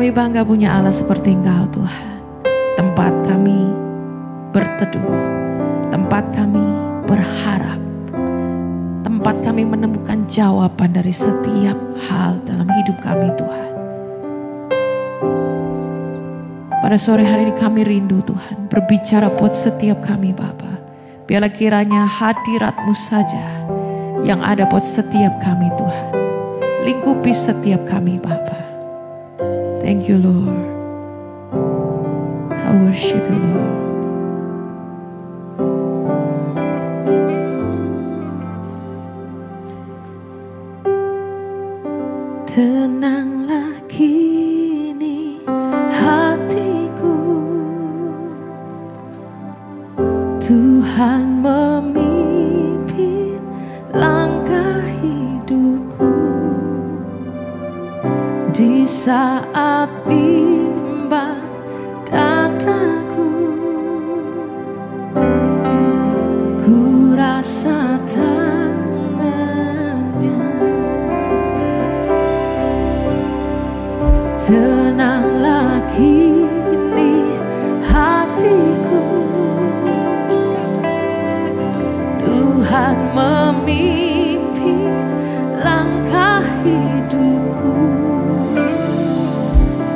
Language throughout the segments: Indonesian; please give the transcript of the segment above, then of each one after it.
Kami bangga punya Allah seperti Engkau Tuhan. Tempat kami berteduh, tempat kami berharap, tempat kami menemukan jawaban dari setiap hal dalam hidup kami Tuhan. Pada sore hari ini kami rindu Tuhan, berbicara buat setiap kami Bapa. Biarlah kiranya hadirat-Mu saja yang ada buat setiap kami Tuhan. Lingkupi setiap kami Bapa. Thank you Lord. I worship you Lord. Tenanglah kini hatiku, Tuhan memimpin langkah hidupku. Di saat bimbang dan ragu, ku rasa tangannya. Tenanglah kini hatiku, Tuhan memimpin langkah hidupku.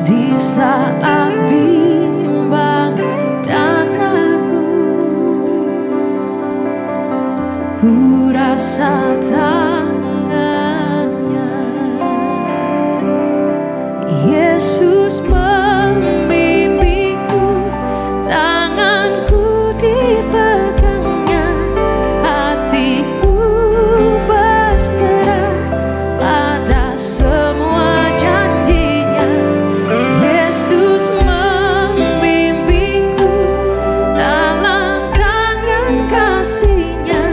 Di saat bimbang dan ragu, ku rasa tangannya. Yesus membimbingku, tanganku dipegangnya, hatiku berserah pada semua janjinya. Yesus membimbingku dalam tangan kasih-Nya.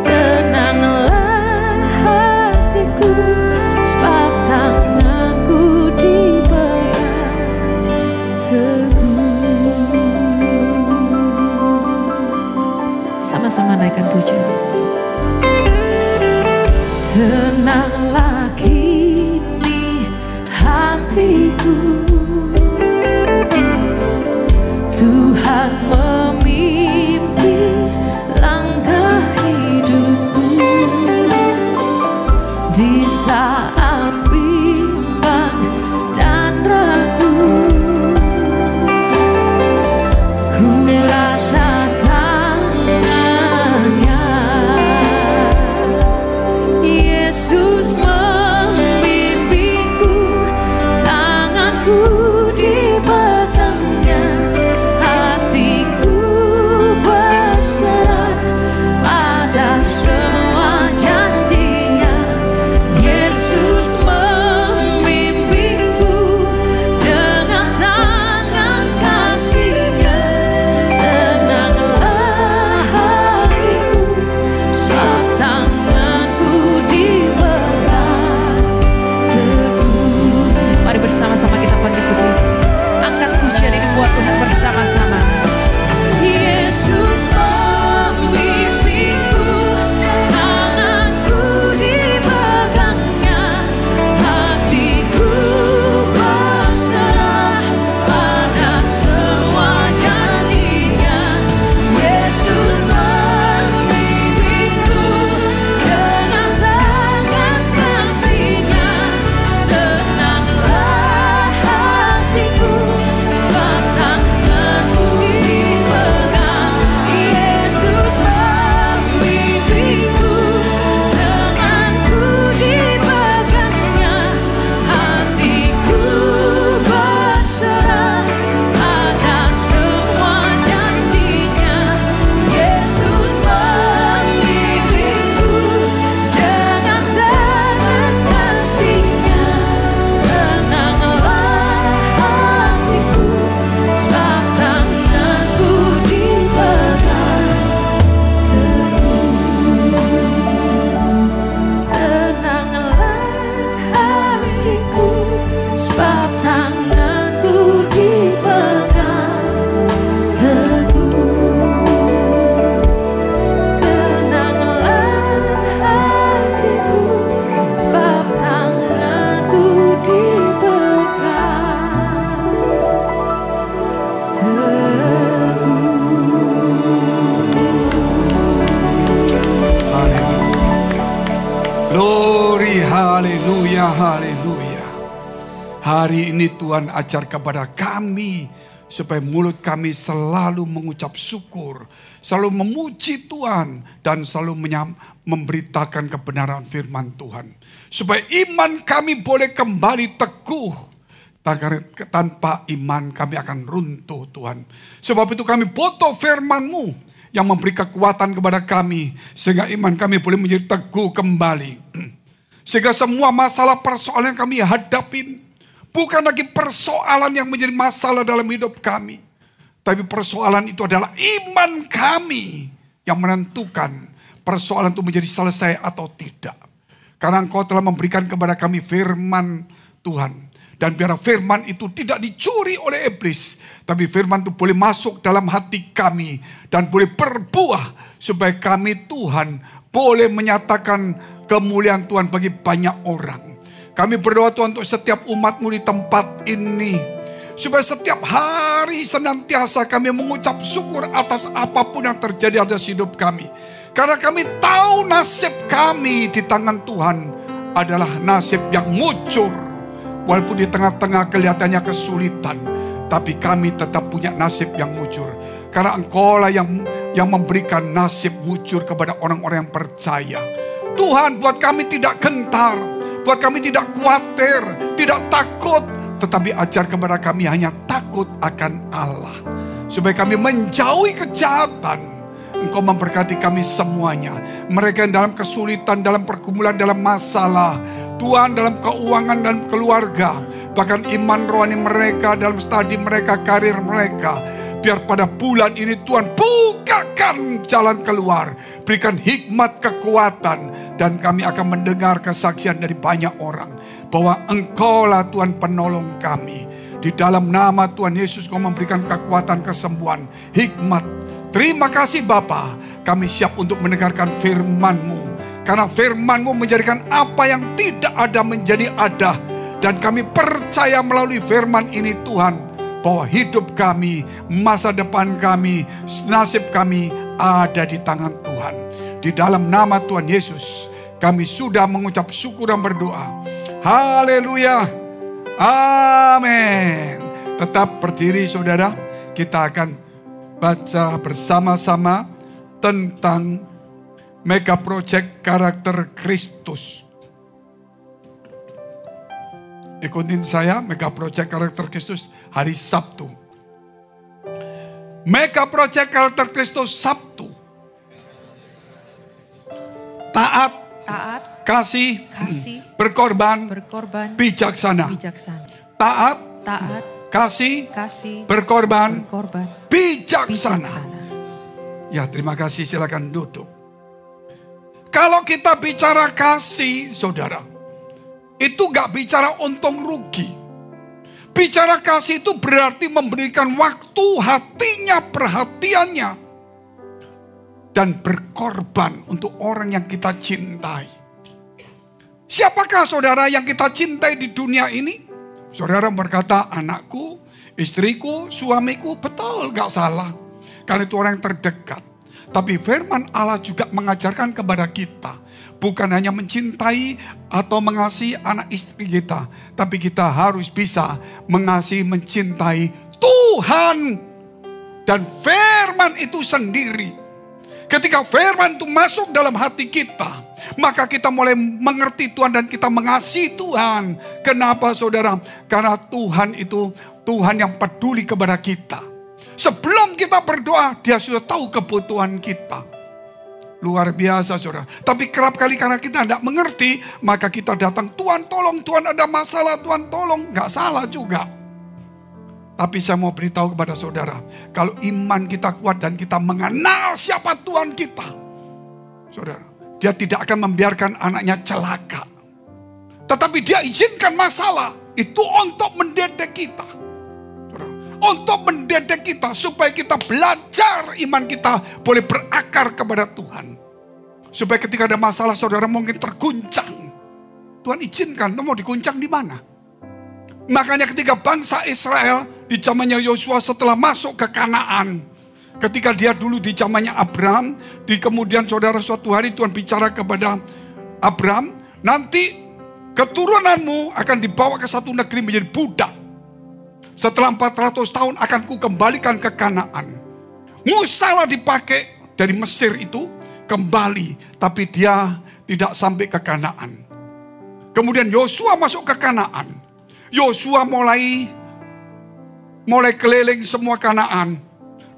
Tenanglah hatiku, sebab tanganku dipegang teguh. Sama-sama naikkan pujian. Tenanglah kini hatiku, Tuhan memimpin langkah hidupku. Di saat bimbang dan ragu, ku rasa tangannya. Yesus membimbingku, tanganku Haleluya, haleluya. Hari ini Tuhan ajar kepada kami supaya mulut kami selalu mengucap syukur, selalu memuji Tuhan, dan selalu memberitakan kebenaran firman Tuhan. Supaya iman kami boleh kembali teguh. Tanpa iman kami akan runtuh Tuhan. Sebab itu kami butuh firman-Mu yang memberi kekuatan kepada kami, sehingga iman kami boleh menjadi teguh kembali. Sehingga semua masalah persoalan yang kami hadapin bukan lagi persoalan yang menjadi masalah dalam hidup kami. Tapi persoalan itu adalah iman kami yang menentukan persoalan itu menjadi selesai atau tidak. Karena Engkau telah memberikan kepada kami firman Tuhan. Dan biar firman itu tidak dicuri oleh iblis. Tapi firman itu boleh masuk dalam hati kami. Dan boleh berbuah supaya kami Tuhan boleh menyatakan kemuliaan Tuhan bagi banyak orang. Kami berdoa Tuhan untuk setiap umat-Mu di tempat ini. Supaya setiap hari senantiasa kami mengucap syukur atas apapun yang terjadi atas hidup kami. Karena kami tahu nasib kami di tangan Tuhan adalah nasib yang mujur. Walaupun di tengah-tengah kelihatannya kesulitan, tapi kami tetap punya nasib yang mujur. Karena Engkau lah yang memberikan nasib mujur kepada orang-orang yang percaya. Tuhan, buat kami tidak gentar, buat kami tidak khawatir, tidak takut, tetapi ajar kepada kami hanya takut akan Allah. Supaya kami menjauhi kejahatan. Engkau memberkati kami semuanya. Mereka yang dalam kesulitan, dalam pergumulan, dalam masalah. Tuhan, dalam keuangan dan keluarga. Bahkan iman rohani mereka, dalam studi mereka, karir mereka. Biar pada bulan ini Tuhan bukakan jalan keluar. Berikan hikmat, kekuatan. Dan kami akan mendengar kesaksian dari banyak orang. Bahwa Engkaulah Tuhan penolong kami. Di dalam nama Tuhan Yesus Engkau memberikan kekuatan, kesembuhan, hikmat. Terima kasih Bapa. Kami siap untuk mendengarkan firman-Mu. Karena firman-Mu menjadikan apa yang tidak ada menjadi ada. Dan kami percaya melalui firman ini Tuhan. Bahwa hidup kami, masa depan kami, nasib kami ada di tangan Tuhan. Di dalam nama Tuhan Yesus, kami sudah mengucap syukur dan berdoa. Haleluya. Amin. Tetap berdiri saudara. Kita akan baca bersama-sama tentang Mega Project Karakter Kristus. Ikutin saya, Mega Project Karakter Kristus hari Sabtu. Mega Project Karakter Kristus Sabtu. Taat, kasih, berkorban, bijaksana. Taat, kasih, berkorban, bijaksana. Ya, terima kasih, silakan duduk. Kalau kita bicara kasih, saudara, itu gak bicara untung rugi. Bicara kasih itu berarti memberikan waktu, hatinya, perhatiannya. Dan berkorban untuk orang yang kita cintai. Siapakah saudara yang kita cintai di dunia ini? Saudara berkata, anakku, istriku, suamiku, betul, gak salah. Karena itu orang yang terdekat. Tapi firman Allah juga mengajarkan kepada kita. Bukan hanya mencintai atau mengasihi anak istri kita. Tapi kita harus bisa mengasihi, mencintai Tuhan. Dan firman itu sendiri. Ketika firman itu masuk dalam hati kita. Maka kita mulai mengerti Tuhan dan kita mengasihi Tuhan. Kenapa saudara? Karena Tuhan itu Tuhan yang peduli kepada kita. Sebelum kita berdoa, dia sudah tahu kebutuhan kita. Luar biasa saudara. Tapi kerap kali karena kita tidak mengerti, maka kita datang, Tuhan tolong, Tuhan ada masalah, Tuhan tolong. Gak salah juga. Tapi saya mau beritahu kepada saudara, kalau iman kita kuat dan kita mengenal siapa Tuhan kita. Saudara, dia tidak akan membiarkan anaknya celaka. Tetapi dia izinkan masalah, itu untuk mendidik kita. Untuk mendidik kita supaya kita belajar iman kita boleh berakar kepada Tuhan. Supaya ketika ada masalah saudara mungkin terguncang. Tuhan izinkan, mau diguncang di mana? Makanya ketika bangsa Israel di zamannya Yosua setelah masuk ke Kanaan. Ketika dia dulu di zamannya Abraham. Kemudian saudara suatu hari Tuhan bicara kepada Abraham. Nanti Keturunanmu akan dibawa ke satu negeri menjadi budak. Setelah 400 tahun akan kukembalikan ke Kanaan. Musa lah dipakai dari Mesir itu kembali, tapi dia tidak sampai ke Kanaan. Kemudian Yosua masuk ke Kanaan. Yosua mulai keliling semua Kanaan,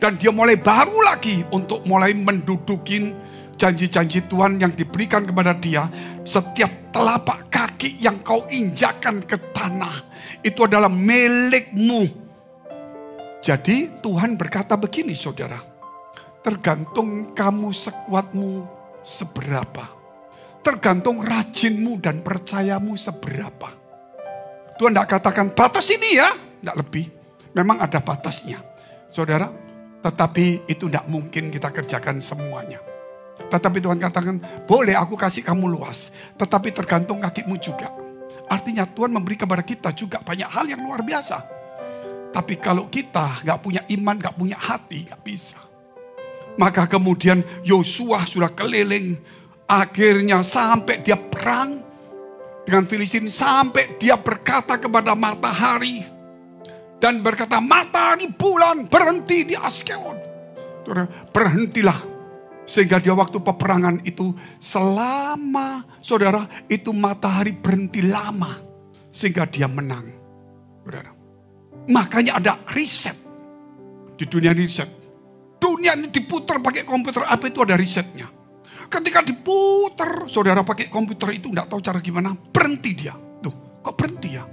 dan dia mulai baru lagi untuk mulai mendudukin janji-janji Tuhan yang diberikan kepada dia. Setiap telapak kaki yang kau injakan ke tanah itu adalah milikmu. Jadi Tuhan berkata begini, saudara, tergantung kamu sekuatmu seberapa, tergantung rajinmu dan percayamu seberapa. Tuhan tidak katakan batas ini ya, tidak lebih. Memang ada batasnya, saudara. Tetapi itu tidak mungkin kita kerjakan semuanya. Tetapi Tuhan katakan, boleh aku kasih kamu luas, tetapi tergantung kakimu juga. Artinya Tuhan memberi kepada kita juga banyak hal yang luar biasa. Tapi kalau kita gak punya iman, gak punya hati, gak bisa. Maka kemudian Yosua sudah keliling. Akhirnya sampai dia perang dengan Filistin. Sampai dia berkata kepada matahari. Dan berkata, matahari, bulan, berhenti di Askelon. Berhentilah. Sehingga dia waktu peperangan itu selama, saudara, itu matahari berhenti lama. Sehingga dia menang. Saudara. Makanya ada riset. Di dunia riset. Dunia ini diputar pakai komputer, apa itu ada risetnya. Ketika diputar, saudara pakai komputer itu enggak tahu cara gimana, berhenti dia. Tuh, kok berhenti ya?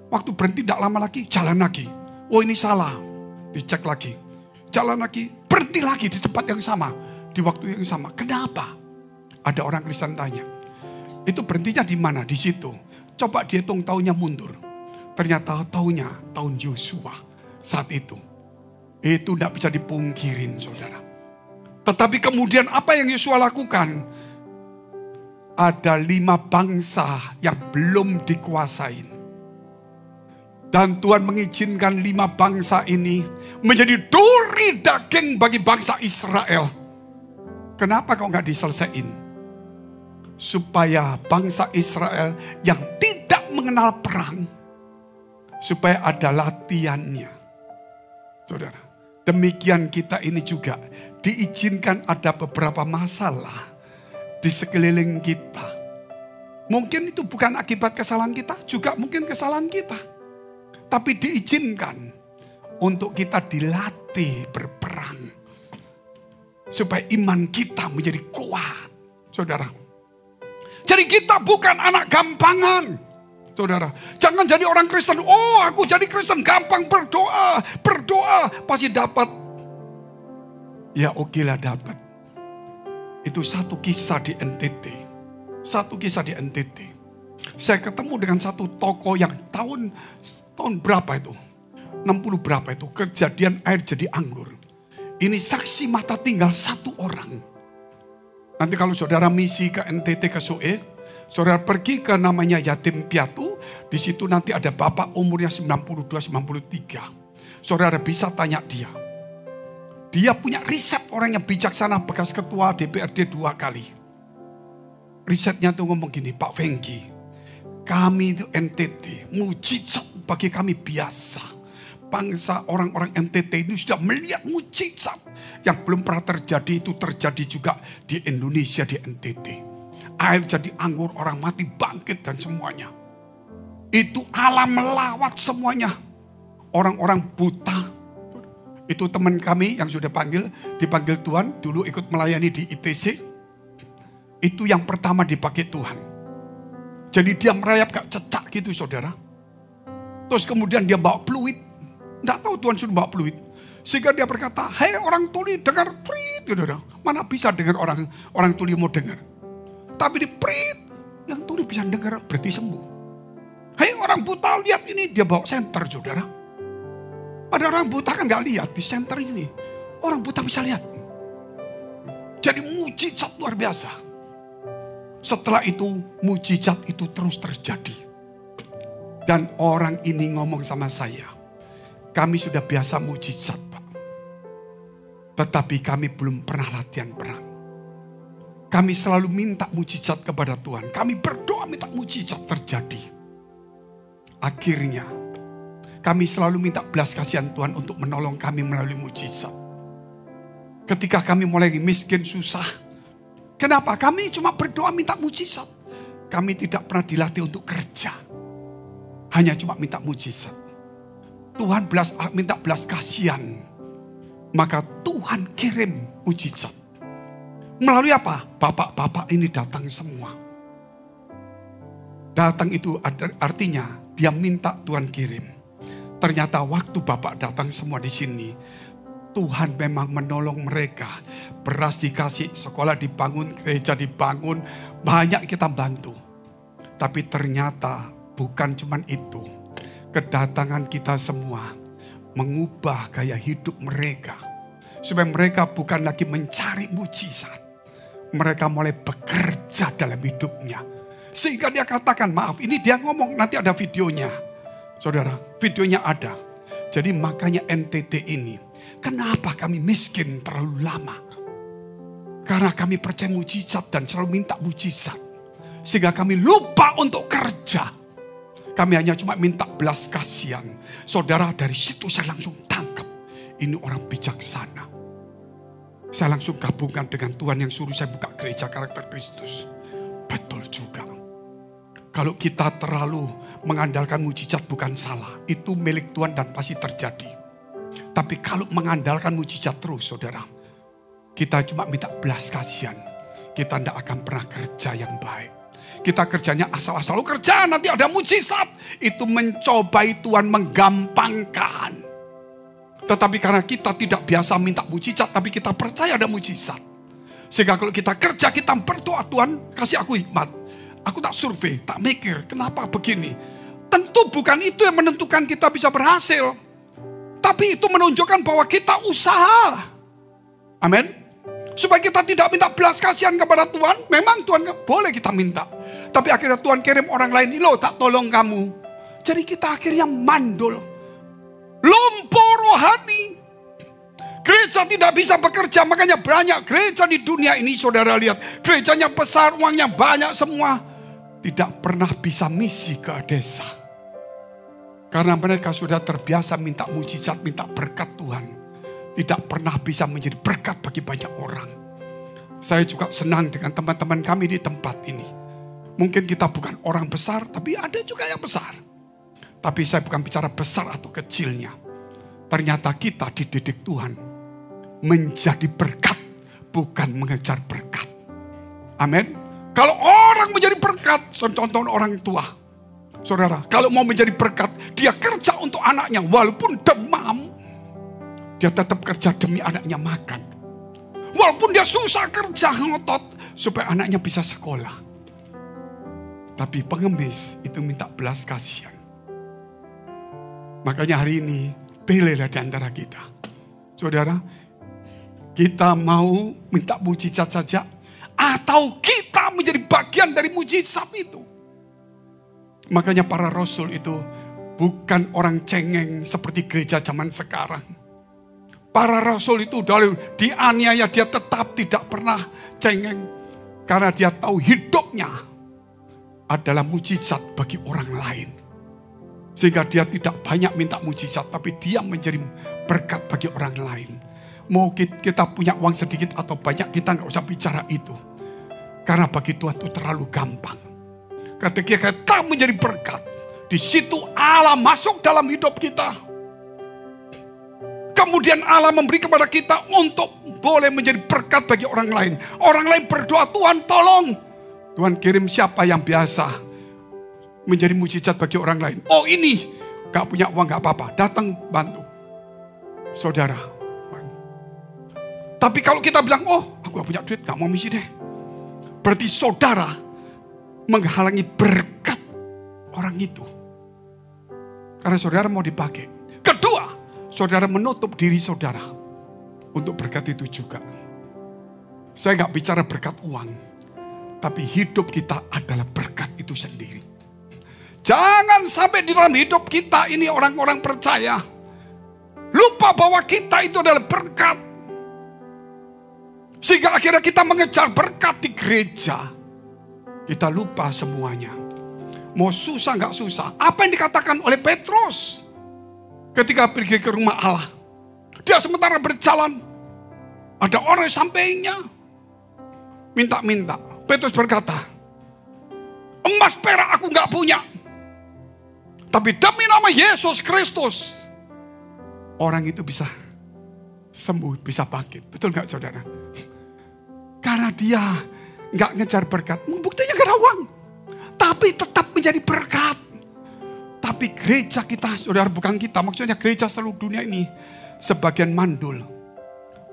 Waktu berhenti tidak lama lagi, jalan lagi. Oh ini salah, dicek lagi. Jalan lagi, berhenti lagi di tempat yang sama. Di waktu yang sama. Kenapa? Ada orang Kristen tanya. Itu berhentinya di mana? Di situ. Coba dihitung tahunnya mundur. Ternyata tahunnya tahun Yosua saat itu. Itu tidak bisa dipungkirin, saudara. Tetapi kemudian apa yang Yosua lakukan? Ada 5 bangsa yang belum dikuasain. Dan Tuhan mengizinkan 5 bangsa ini menjadi duri daging bagi bangsa Israel. Kenapa kok nggak diselesaikan? Supaya bangsa Israel yang tidak mengenal perang, supaya ada latihannya. Saudara, demikian kita ini juga diizinkan ada beberapa masalah di sekeliling kita. Mungkin itu bukan akibat kesalahan kita, juga mungkin kesalahan kita. Tapi diizinkan untuk kita dilatih berperang. Supaya iman kita menjadi kuat, saudara. Jadi kita bukan anak gampangan, saudara. Jangan jadi orang Kristen, oh aku jadi Kristen gampang berdoa, pasti dapat. Ya oke lah dapat. Itu satu kisah di NTT. Saya ketemu dengan satu toko yang tahun berapa itu? 60 berapa itu? Kejadian air jadi anggur. Ini saksi mata tinggal 1 orang. Nanti kalau saudara misi ke NTT ke Soe, saudara pergi ke namanya Yatim Piatu. Di situ nanti ada bapak umurnya 92-93. Saudara bisa tanya dia. Dia punya riset, orang yang bijaksana, bekas ketua DPRD 2 kali. Risetnya tuh ngomong gini, Pak Fengki, kami itu NTT, mujizat bagi kami biasa. Bangsa orang-orang NTT ini sudah melihat mujizat yang belum pernah terjadi, itu terjadi juga di Indonesia, di NTT. Air jadi anggur, orang mati bangkit dan semuanya. Itu alam melawat semuanya. Orang-orang buta. Itu teman kami yang sudah dipanggil Tuhan, dulu ikut melayani di ITC. Itu yang pertama dipakai Tuhan. Jadi dia merayap gak cecak gitu, saudara. Terus kemudian dia bawa fluid. Tidak tahu Tuhan suruh bawa fluid. Sehingga dia berkata, hei orang tuli dengar prit. Mana bisa dengar orang tuli mau dengar. Tapi di prit, yang tuli bisa dengar berarti sembuh. Hei orang buta lihat ini, dia bawa senter, saudara. Ada orang buta kan gak lihat di senter ini. Orang buta bisa lihat. Jadi mujizat luar biasa. Setelah itu mujizat itu terus terjadi. Dan orang ini ngomong sama saya, kami sudah biasa mujizat, Pak. Tetapi kami belum pernah latihan perang. Kami selalu minta mujizat kepada Tuhan. Kami berdoa minta mujizat terjadi. Akhirnya, kami selalu minta belas kasihan Tuhan untuk menolong kami melalui mujizat. Ketika kami mulai miskin, susah. Kenapa? Kami cuma berdoa minta mujizat. Kami tidak pernah dilatih untuk kerja. Hanya cuma minta mujizat. Tuhan minta belas kasihan. Maka Tuhan kirim mujizat. Melalui apa? Bapak-bapak ini datang semua. Datang itu artinya dia minta Tuhan kirim. Ternyata waktu Bapak datang semua di sini, Tuhan memang menolong mereka. Beras dikasih, sekolah dibangun, gereja dibangun, banyak kita bantu. Tapi ternyata bukan cuma itu. Kedatangan kita semua mengubah gaya hidup mereka. Supaya mereka bukan lagi mencari mujizat. Mereka mulai bekerja dalam hidupnya. Sehingga dia katakan, maaf, ini dia ngomong, nanti ada videonya. Saudara, videonya ada. Jadi makanya NTT ini, kenapa kami miskin terlalu lama? Karena kami percaya mujizat dan selalu minta mujizat. Sehingga kami lupa untuk kerja. Kami hanya cuma minta belas kasihan. Saudara, dari situ saya langsung tangkap. Ini orang bijaksana. Saya langsung gabungkan dengan Tuhan yang suruh saya buka gereja karakter Kristus. Betul juga. Kalau kita terlalu mengandalkan mujizat bukan salah. Itu milik Tuhan dan pasti terjadi. Tapi kalau mengandalkan mujizat terus, saudara, kita cuma minta belas kasihan. Kita tidak akan pernah kerja yang baik. Kita kerjanya asal-asal kerja, nanti ada mujizat. Itu mencobai Tuhan menggampangkan. Tetapi karena kita tidak biasa minta mujizat, tapi kita percaya ada mujizat. Sehingga kalau kita kerja, kita berdoa, Tuhan kasih aku hikmat. Aku tak survei, tak mikir, kenapa begini. Tentu bukan itu yang menentukan kita bisa berhasil. Tapi itu menunjukkan bahwa kita usaha. Amin. Supaya kita tidak minta belas kasihan kepada Tuhan. Memang Tuhan boleh kita minta. Tapi akhirnya Tuhan kirim orang lain, loh tak tolong kamu. Jadi kita akhirnya mandul. Lumpuh rohani. Gereja tidak bisa bekerja, makanya banyak gereja di dunia ini, saudara lihat. Gerejanya besar, uangnya banyak semua. Tidak pernah bisa misi ke desa. Karena mereka sudah terbiasa minta mujizat, minta berkat Tuhan. Tidak pernah bisa menjadi berkat bagi banyak orang. Saya juga senang dengan teman-teman kami di tempat ini. Mungkin kita bukan orang besar, tapi ada juga yang besar. Tapi saya bukan bicara besar atau kecilnya. Ternyata kita dididik Tuhan menjadi berkat, bukan mengejar berkat. Amin. Kalau orang menjadi berkat, contoh orang tua. Saudara, kalau mau menjadi berkat, dia kerja untuk anaknya. Walaupun demam, dia tetap kerja demi anaknya makan. Walaupun dia susah kerja, ngotot, supaya anaknya bisa sekolah. Tapi pengemis itu minta belas kasihan. Makanya hari ini, pilihlah di antara kita. Saudara, kita mau minta mujizat saja, atau kita menjadi bagian dari mujizat itu. Makanya para rasul itu bukan orang cengeng seperti gereja zaman sekarang. Para rasul itu dari dianiaya dia tetap tidak pernah cengeng. Karena dia tahu hidupnya adalah mujizat bagi orang lain. Sehingga dia tidak banyak minta mujizat, tapi dia menjadi berkat bagi orang lain. Mau kita punya uang sedikit atau banyak, kita nggak usah bicara itu. Karena bagi Tuhan itu terlalu gampang. Ketika kita menjadi berkat, di situ Allah masuk dalam hidup kita. Kemudian Allah memberi kepada kita untuk boleh menjadi berkat bagi orang lain. Orang lain berdoa, Tuhan tolong. Tuhan kirim siapa yang biasa menjadi mujizat bagi orang lain. Oh ini, gak punya uang gak apa-apa, datang bantu. Saudara. Tapi kalau kita bilang, oh aku gak punya duit, gak mau misi deh. Berarti saudara menghalangi berkat orang itu. Karena saudara mau dipakai. Kedua, saudara menutup diri saudara untuk berkat itu juga. Saya gak bicara berkat uang. Tapi hidup kita adalah berkat itu sendiri. Jangan sampai di dalam hidup kita ini orang-orang percaya lupa bahwa kita itu adalah berkat. Sehingga akhirnya kita mengejar berkat di gereja. Kita lupa semuanya. Mau susah nggak susah. Apa yang dikatakan oleh Petrus ketika pergi ke rumah Allah. Dia sementara berjalan. Ada orang sampingnya. Minta-minta. Petrus berkata, emas perak aku nggak punya. Tapi demi nama Yesus Kristus. Orang itu bisa sembuh, bisa bangkit. Betul nggak saudara? Karena dia nggak ngejar berkat. Buktinya gak ada uang. Tapi tetap menjadi berkat. Tapi gereja kita, saudara, bukan kita. Maksudnya gereja seluruh dunia ini. Sebagian mandul.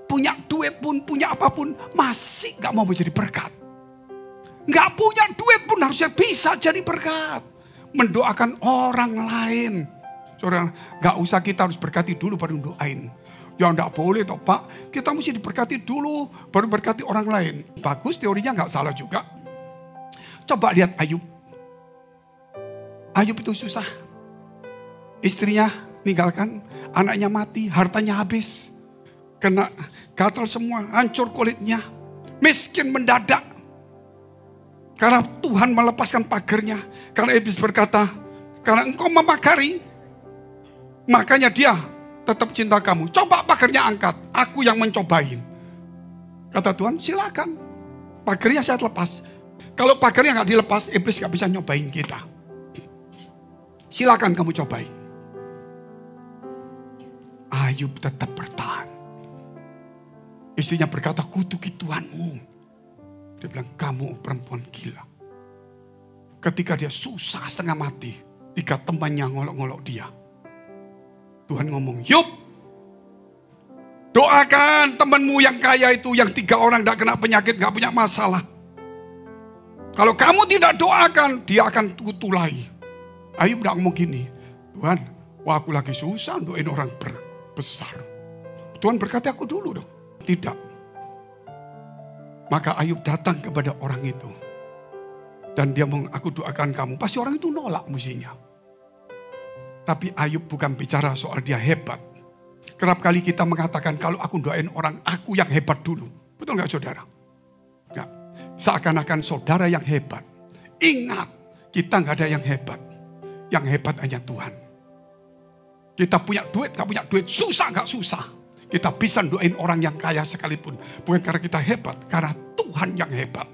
Punya duit pun, punya apapun. Masih gak mau menjadi berkat. Gak punya duit pun harusnya bisa jadi berkat. Mendoakan orang lain. Saudara, gak usah kita harus berkati dulu baru doain. Ya enggak boleh toh Pak. Kita mesti diberkati dulu baru berkati orang lain. Bagus, teorinya enggak salah juga. Coba lihat Ayub. Ayub itu susah. Istrinya ninggalkan, anaknya mati, hartanya habis. Kena gatal semua, hancur kulitnya. Miskin mendadak. Karena Tuhan melepaskan pagernya. Karena iblis berkata, karena engkau memagari, makanya dia tetap cinta kamu. Coba pagernya angkat. Aku yang mencobain. Kata Tuhan, silakan. Pagernya saya lepas. Kalau pagernya gak dilepas, iblis gak bisa nyobain kita. Silakan kamu cobain. Ayub tetap bertahan. Istrinya berkata, kutuki Tuhanmu. Dia bilang, kamu perempuan gila. Ketika dia susah setengah mati, 3 temannya ngolok-ngolok dia. Tuhan ngomong, Yub, doakan temanmu yang kaya itu, yang 3 orang tidak kena penyakit, gak punya masalah. Kalau kamu tidak doakan, dia akan kutulai. Ayub tidak ngomong gini, Tuhan, wah aku lagi susah doain orang besar. Tuhan berkati aku dulu dong. Tidak. Maka Ayub datang kepada orang itu. Dan dia ngomong, aku doakan kamu. Pasti orang itu nolak mestinya. Tapi Ayub bukan bicara soal dia hebat. Kerap kali kita mengatakan kalau aku doain orang, aku yang hebat dulu. Betul gak saudara? Gak. Seakan-akan saudara yang hebat. Ingat, kita gak ada yang hebat. Yang hebat hanya Tuhan. Kita punya duit, gak punya duit. Susah gak susah. Kita bisa doain orang yang kaya sekalipun. Bukan karena kita hebat, karena Tuhan yang hebat.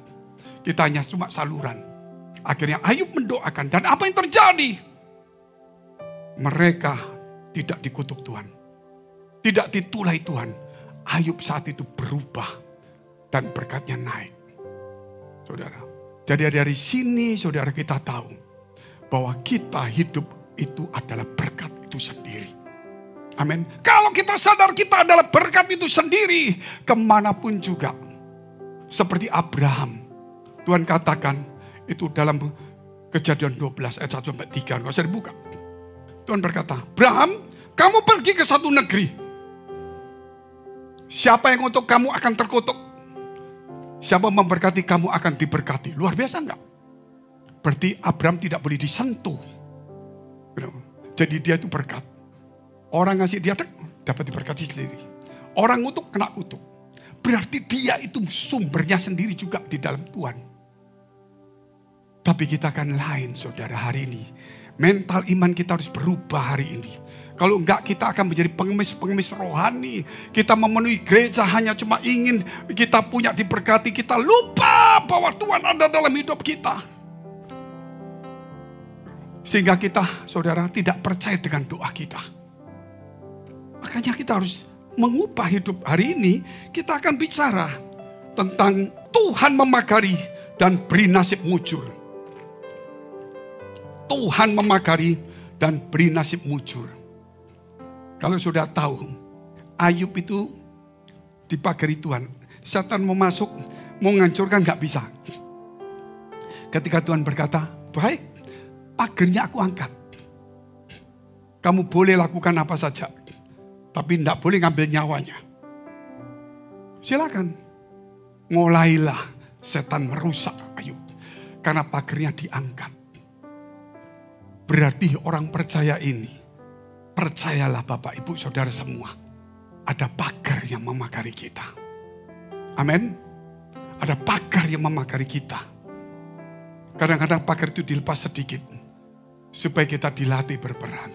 Kita hanya cuma saluran. Akhirnya Ayub mendoakan. Dan apa yang terjadi? Mereka tidak dikutuk Tuhan. Tidak ditulai Tuhan. Ayub saat itu berubah. Dan berkatnya naik. Saudara. Jadi dari sini saudara kita tahu. Bahwa kita hidup itu adalah berkat itu sendiri. Amin. Kalau kita sadar kita adalah berkat itu sendiri. Kemanapun juga. Seperti Abraham. Tuhan katakan. Itu dalam Kejadian 12 ayat 1-3. Nggak usah dibuka. Tuhan berkata, Abraham, kamu pergi ke satu negeri. Siapa yang untuk kamu akan terkutuk. Siapa memberkati kamu akan diberkati. Luar biasa enggak? Berarti Abraham tidak boleh disentuh. Jadi dia itu berkat. Orang ngasih dia dapat diberkati sendiri. Orang ngutuk kena kutuk. Berarti dia itu sumbernya sendiri juga di dalam Tuhan. Tapi kita akan lain saudara hari ini. Mental iman kita harus berubah hari ini. Kalau enggak kita akan menjadi pengemis-pengemis rohani. Kita memenuhi gereja hanya cuma ingin kita punya diberkati. Kita lupa bahwa Tuhan ada dalam hidup kita. Sehingga kita saudara tidak percaya dengan doa kita. Makanya kita harus mengubah hidup hari ini. Kita akan bicara tentang Tuhan memagari dan beri nasib mujur. Tuhan memagari dan beri nasib mujur. Kalau sudah tahu, Ayub itu dipagari Tuhan. Setan mau masuk, mau menghancurkan gak bisa. Ketika Tuhan berkata, baik, pagernya aku angkat. Kamu boleh lakukan apa saja, tapi tidak boleh ngambil nyawanya. Silakan. Mulailah setan merusak Ayub. Karena pagernya diangkat. Berarti orang percaya ini, percayalah Bapak Ibu Saudara semua, ada pagar yang memagari kita. Amin. Ada pagar yang memagari kita. Kadang-kadang pagar itu dilepas sedikit. Supaya kita dilatih berperang.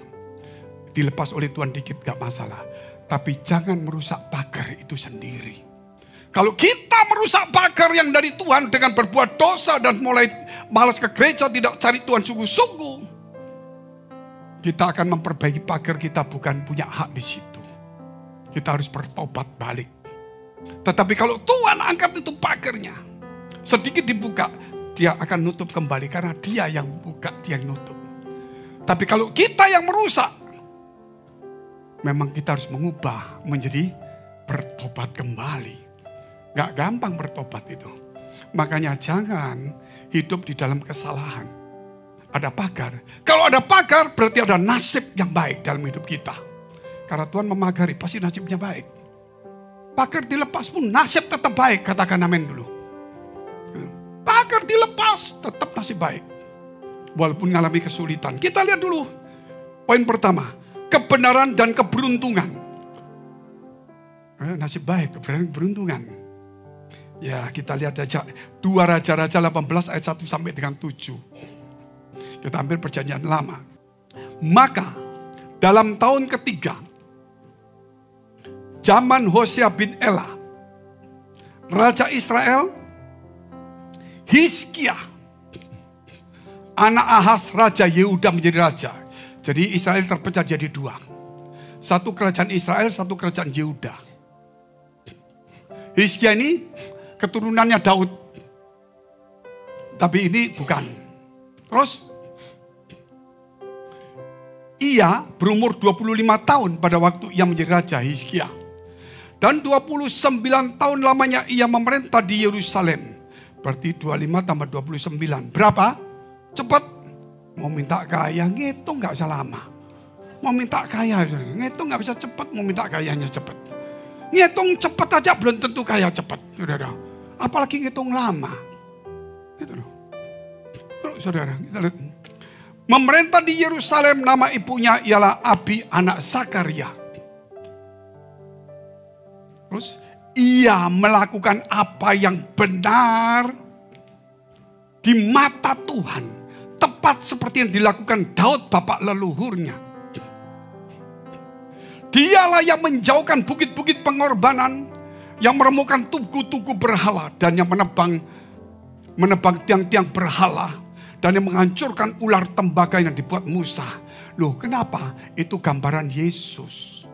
Dilepas oleh Tuhan dikit gak masalah. Tapi jangan merusak pagar itu sendiri. Kalau kita merusak pagar yang dari Tuhan dengan berbuat dosa dan mulai malas ke gereja, tidak cari Tuhan sungguh-sungguh, kita akan memperbaiki pagar kita, bukan punya hak di situ. Kita harus bertobat balik. Tetapi kalau Tuhan angkat itu pagarnya, sedikit dibuka, dia akan nutup kembali karena dia yang buka, dia yang nutup. Tapi kalau kita yang merusak, memang kita harus mengubah menjadi bertobat kembali. Gak gampang bertobat itu. Makanya jangan hidup di dalam kesalahan. Ada pagar. Kalau ada pagar berarti ada nasib yang baik dalam hidup kita. Karena Tuhan memagari pasti nasibnya baik. Pagar dilepas pun nasib tetap baik. Katakan amin dulu. Pagar dilepas tetap nasib baik. Walaupun mengalami kesulitan. Kita lihat dulu. Poin pertama. Kebenaran dan keberuntungan. Nasib baik, kebenaran, keberuntungan. Ya, kita lihat aja 2 Raja-Raja 18 ayat 1 sampai dengan 7. Kita ambil perjanjian lama. Maka dalam tahun ketiga, zaman Hosea bin Ela, Raja Israel, Hizkia, anak Ahaz Raja Yehuda menjadi raja. Jadi Israel terpecah jadi 2. Satu kerajaan Israel, satu kerajaan Yehuda. Hizkia ini keturunannya Daud. Tapi ini bukan. Terus ia berumur 25 tahun pada waktu ia menjadi raja, Hizkia. Dan 29 tahun lamanya ia memerintah di Yerusalem. Berarti 25 tambah 29. Berapa? Cepat. Mau minta kaya, ngitung gak usah lama. Mau minta kaya, ngitung gak bisa cepat. Mau minta kayanya cepat. Ngitung cepat aja belum tentu kaya cepat. Saudara. Apalagi ngitung lama. Gitu loh. Terus saudara, kita lihat. Memerintah di Yerusalem, nama ibunya ialah Abi anak Zakaria. Terus ia melakukan apa yang benar di mata Tuhan. Tepat seperti yang dilakukan Daud bapak leluhurnya. Dialah yang menjauhkan bukit-bukit pengorbanan, yang meremukan tugu-tugu berhala, dan yang menebang tiang-tiang berhala, dan yang menghancurkan ular tembaga yang dibuat Musa. Loh, kenapa? Itu gambaran Yesus.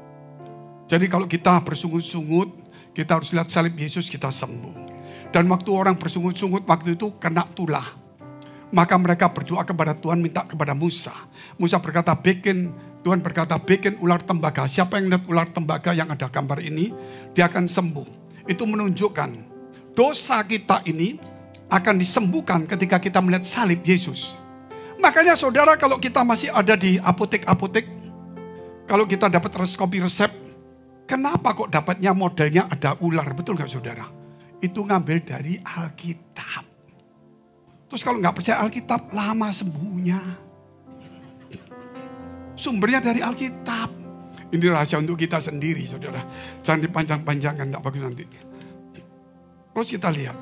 Jadi kalau kita bersungut-sungut, kita harus lihat salib Yesus, kita sembuh. Dan waktu orang bersungut-sungut waktu itu kena tulah. Maka mereka berdoa kepada Tuhan, minta kepada Musa. Musa berkata, Tuhan berkata, bikin ular tembaga. Siapa yang lihat ular tembaga yang ada gambar ini, dia akan sembuh. Itu menunjukkan dosa kita ini akan disembuhkan ketika kita melihat salib Yesus. Makanya saudara, kalau kita masih ada di apotek-apotek, kalau kita dapat kopi resep, kenapa kok dapatnya modelnya ada ular? Betul gak saudara? Itu ngambil dari Alkitab. Terus kalau nggak percaya Alkitab, lama sembuhnya. Sumbernya dari Alkitab. Ini rahasia untuk kita sendiri, saudara. Jangan dipanjang-panjangkan, nggak bagus nanti. Terus kita lihat.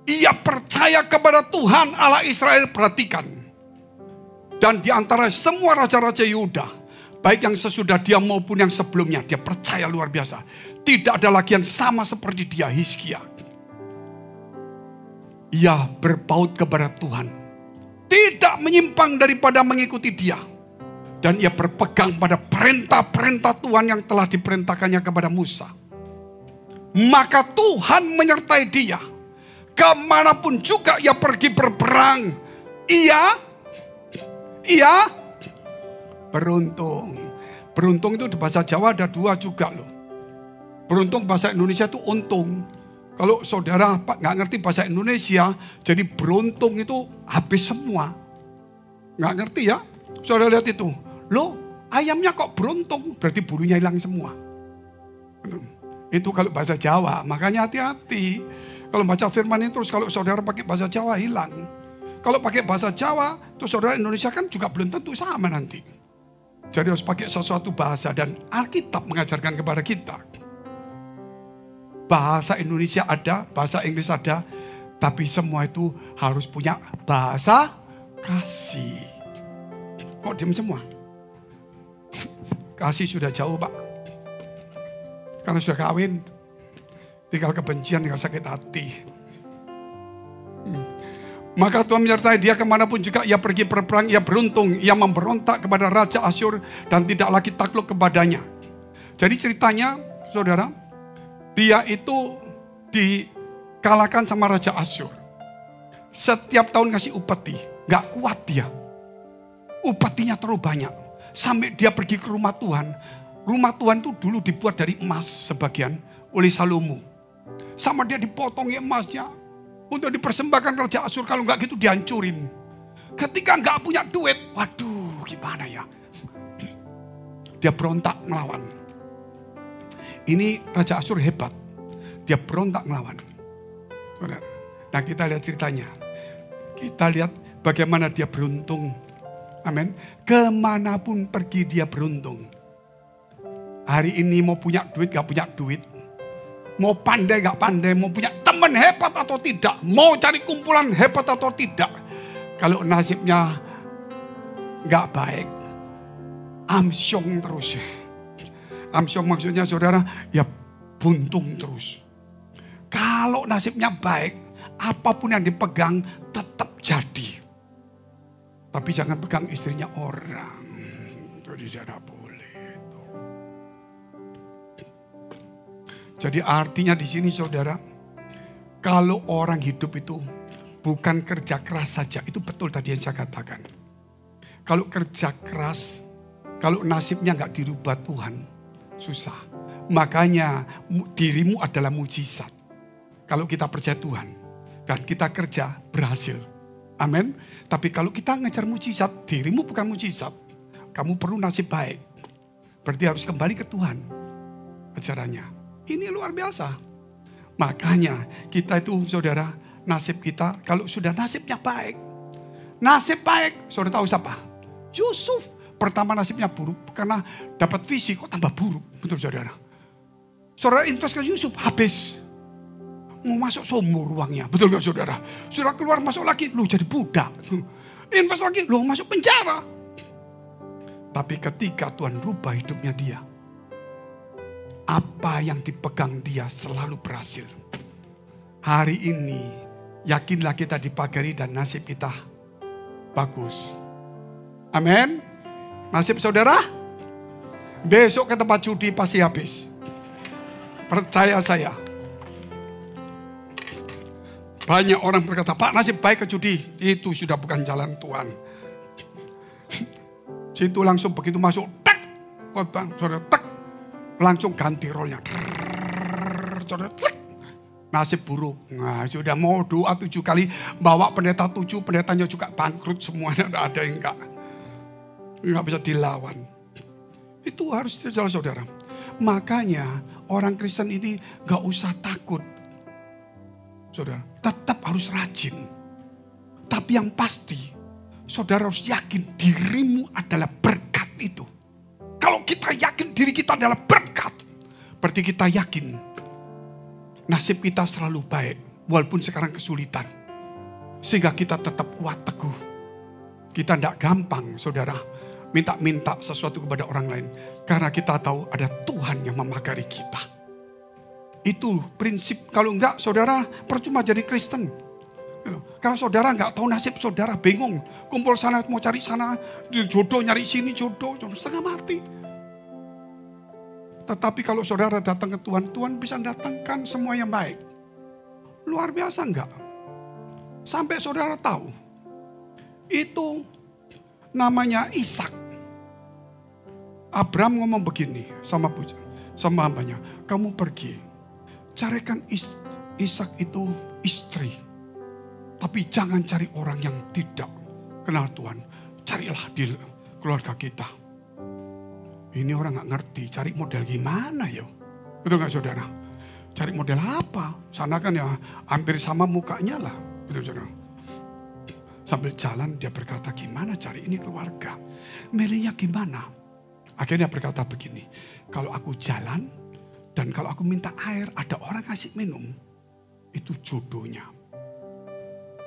Ia percaya kepada Tuhan Allah Israel, perhatikan. Dan di antara semua raja-raja Yehuda, baik yang sesudah dia maupun yang sebelumnya, dia percaya luar biasa. Tidak ada lagi yang sama seperti dia, Hizkia. Ia berpaut kepada Tuhan. Tidak menyimpang daripada mengikuti dia. Dan ia berpegang pada perintah-perintah Tuhan yang telah diperintahkannya kepada Musa. Maka Tuhan menyertai dia. Kemanapun juga ia pergi berperang. Ia beruntung. Beruntung itu di bahasa Jawa ada 2 juga loh. Beruntung bahasa Indonesia itu untung. Kalau saudara nggak ngerti bahasa Indonesia, jadi beruntung itu habis semua. Nggak ngerti ya? Saudara lihat itu. Loh, ayamnya kok beruntung? Berarti bulunya hilang semua. Itu kalau bahasa Jawa. Makanya hati-hati. Kalau baca firman ini terus kalau saudara pakai bahasa Jawa hilang. Kalau pakai bahasa Jawa, terus saudara Indonesia kan juga belum tentu sama nanti. Jadi harus pakai sesuatu bahasa dan Alkitab mengajarkan kepada kita. Bahasa Indonesia ada, bahasa Inggris ada. Tapi semua itu harus punya bahasa kasih. Kok diam semua? Kasih sudah jauh, Pak. Karena sudah kawin. Tinggal kebencian, tinggal sakit hati. Maka Tuhan menyertai dia kemanapun juga ia pergi berperang, ia beruntung. Ia memberontak kepada Raja Asyur dan tidak lagi takluk kepadanya. Jadi ceritanya, saudara, dia itu dikalahkan sama Raja Asyur. Setiap tahun kasih upeti, gak kuat dia. Upetinya terlalu banyak. Sampai dia pergi ke rumah Tuhan. Rumah Tuhan itu dulu dibuat dari emas sebagian oleh Salomo. Sama dia dipotongi emasnya. Untuk dipersembahkan Raja Asyur, kalau enggak gitu dihancurin. Ketika enggak punya duit, waduh gimana ya. Dia berontak ngelawan. Ini Raja Asyur hebat. Dia berontak ngelawan. Nah kita lihat ceritanya. Kita lihat bagaimana dia beruntung. Amin. Kemanapun pergi dia beruntung. Hari ini mau punya duit gak punya duit. Mau pandai gak pandai, mau punya teman hebat atau tidak, mau cari kumpulan hebat atau tidak. Kalau nasibnya gak baik, amsyong terus. Amsyong maksudnya saudara, ya buntung terus. Kalau nasibnya baik, apapun yang dipegang tetap jadi. Tapi jangan pegang istrinya orang. Jadi saya boleh. Jadi artinya di sini saudara, kalau orang hidup itu bukan kerja keras saja, itu betul tadi yang saya katakan. Kalau kerja keras, kalau nasibnya nggak dirubah Tuhan, susah. Makanya dirimu adalah mujizat. Kalau kita percaya Tuhan dan kita kerja, berhasil. Amin. Tapi kalau kita ngejar mujizat, dirimu bukan mujizat. Kamu perlu nasib baik. Berarti harus kembali ke Tuhan ajarannya. Ini luar biasa. Makanya kita itu saudara, nasib kita kalau sudah nasibnya baik. Nasib baik, saudara tahu siapa? Yusuf. Pertama nasibnya buruk karena dapat visi kok tambah buruk. Betul saudara. Saudara invest ke Yusuf, habis. Mau masuk sumur uangnya. Betul gak saudara? Saudara keluar masuk lagi, lu jadi budak. Invest lagi, lu masuk penjara. Tapi ketika Tuhan rubah hidupnya dia, apa yang dipegang dia selalu berhasil. Hari ini yakinlah kita dipagari dan nasib kita bagus. Amin. Nasib saudara besok ke tempat judi pasti habis. Percaya saya. Banyak orang berkata, Pak nasib baik ke judi. Itu sudah bukan jalan Tuhan. Situ langsung begitu masuk, tak, saudara tak. Langsung ganti rolnya. Nasib buruk. Nah, sudah mau doa 7 kali. Bawa pendeta 7. Pendetanya juga bangkrut semuanya. Tidak ada yang enggak bisa dilawan. Itu harus terjadi saudara. Makanya orang Kristen ini enggak usah takut. Saudara. Tetap harus rajin. Tapi yang pasti. Saudara harus yakin dirimu adalah berkat itu. Kalau kita yakin diri kita adalah berkat, berarti kita yakin nasib kita selalu baik, walaupun sekarang kesulitan. Sehingga kita tetap kuat teguh. Kita tidak gampang, saudara, minta-minta sesuatu kepada orang lain. Karena kita tahu ada Tuhan yang memagari kita. Itu prinsip, kalau enggak, saudara, percuma jadi Kristen. Karena saudara enggak tahu nasib saudara, bingung. Kumpul sana, mau cari sana, jodoh, nyari sini, jodoh, setengah mati. Tetapi kalau saudara datang ke Tuhan, Tuhan bisa datangkan semua yang baik. Luar biasa enggak? Sampai saudara tahu, itu namanya Ishak. Abraham ngomong begini sama hambanya, kamu pergi, carikan Ishak itu istri. Tapi jangan cari orang yang tidak kenal Tuhan. Carilah di keluarga kita. Ini orang gak ngerti, cari model gimana ya? Betul gak saudara? Cari model apa? Sana kan ya hampir sama mukanya lah. Betul saudara? Sambil jalan dia berkata, gimana cari ini keluarga? Milihnya gimana? Akhirnya berkata begini, kalau aku jalan, Dan kalau aku minta air, ada orang kasih minum. Itu jodohnya.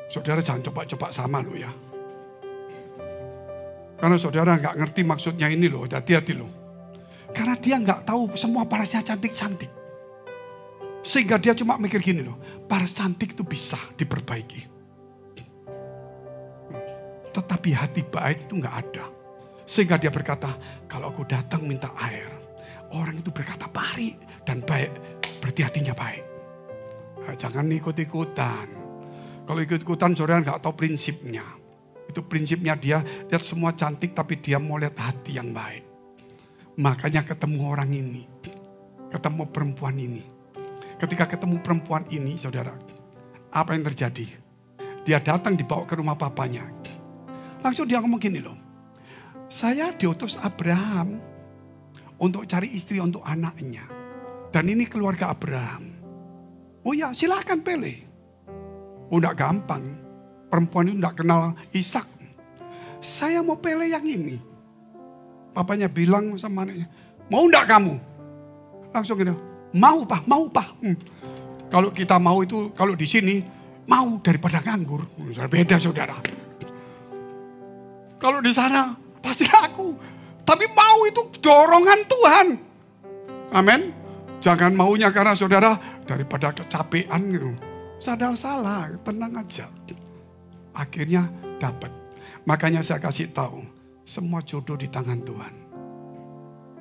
Saudara jangan coba-coba sama loh ya. Karena saudara nggak ngerti maksudnya ini loh, hati-hati loh. Karena dia nggak tahu semua parasnya cantik-cantik. Sehingga dia cuma mikir gini loh, paras cantik itu bisa diperbaiki. Tetapi hati baik itu nggak ada. Sehingga dia berkata, kalau aku datang minta air, orang itu berkata baik dan baik, berarti hatinya baik. Nah, jangan ikut-ikutan. Kalau ikut-ikutan saudara nggak tahu prinsipnya. Itu prinsipnya dia lihat semua cantik tapi dia mau lihat hati yang baik. Makanya ketemu orang ini, ketemu perempuan ini. Ketika ketemu perempuan ini saudara, apa yang terjadi? Dia datang dibawa ke rumah papanya. Langsung dia ngomong gini loh, saya diutus Abraham untuk cari istri untuk anaknya. Dan ini keluarga Abraham. Oh ya silakan pilih. Oh enggak gampang. Perempuan itu enggak kenal Ishak. Saya mau pilih yang ini. Papanya bilang sama anaknya, mau enggak kamu? Langsung gini, mau pak. Kalau kita mau itu, kalau di sini, mau daripada nganggur. Beda saudara. Kalau di sana, pasti aku. Tapi mau itu dorongan Tuhan. Amin. Jangan maunya karena saudara daripada kecapean gitu. Sadar salah, tenang aja. Akhirnya dapat. Makanya saya kasih tahu, semua jodoh di tangan Tuhan.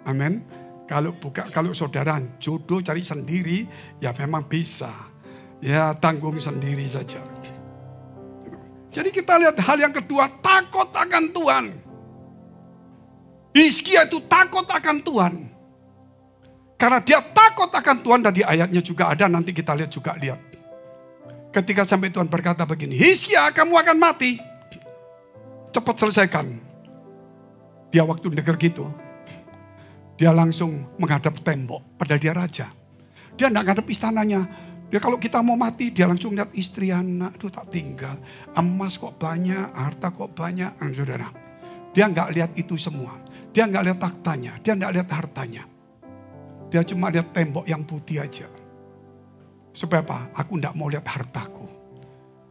Amin. Kalau saudara jodoh cari sendiri, ya memang bisa. Ya tanggung sendiri saja. Jadi kita lihat hal yang kedua, takut akan Tuhan. Hizkia itu takut akan Tuhan. Karena dia takut akan Tuhan, dan di ayatnya juga ada, nanti kita lihat. Ketika sampai Tuhan berkata begini, Hizkia kamu akan mati. Cepat selesaikan. Dia waktu dengar gitu, dia langsung menghadap tembok, padahal dia raja. Dia tidak menghadap istananya. Dia kalau kita mau mati, dia langsung lihat istri anak itu tak tinggal. Emas kok banyak, harta kok banyak. Saudara, dia nggak lihat itu semua. Dia nggak lihat taktanya, dia nggak lihat hartanya. Dia cuma lihat tembok yang putih aja. Supaya apa? Aku nggak mau lihat hartaku.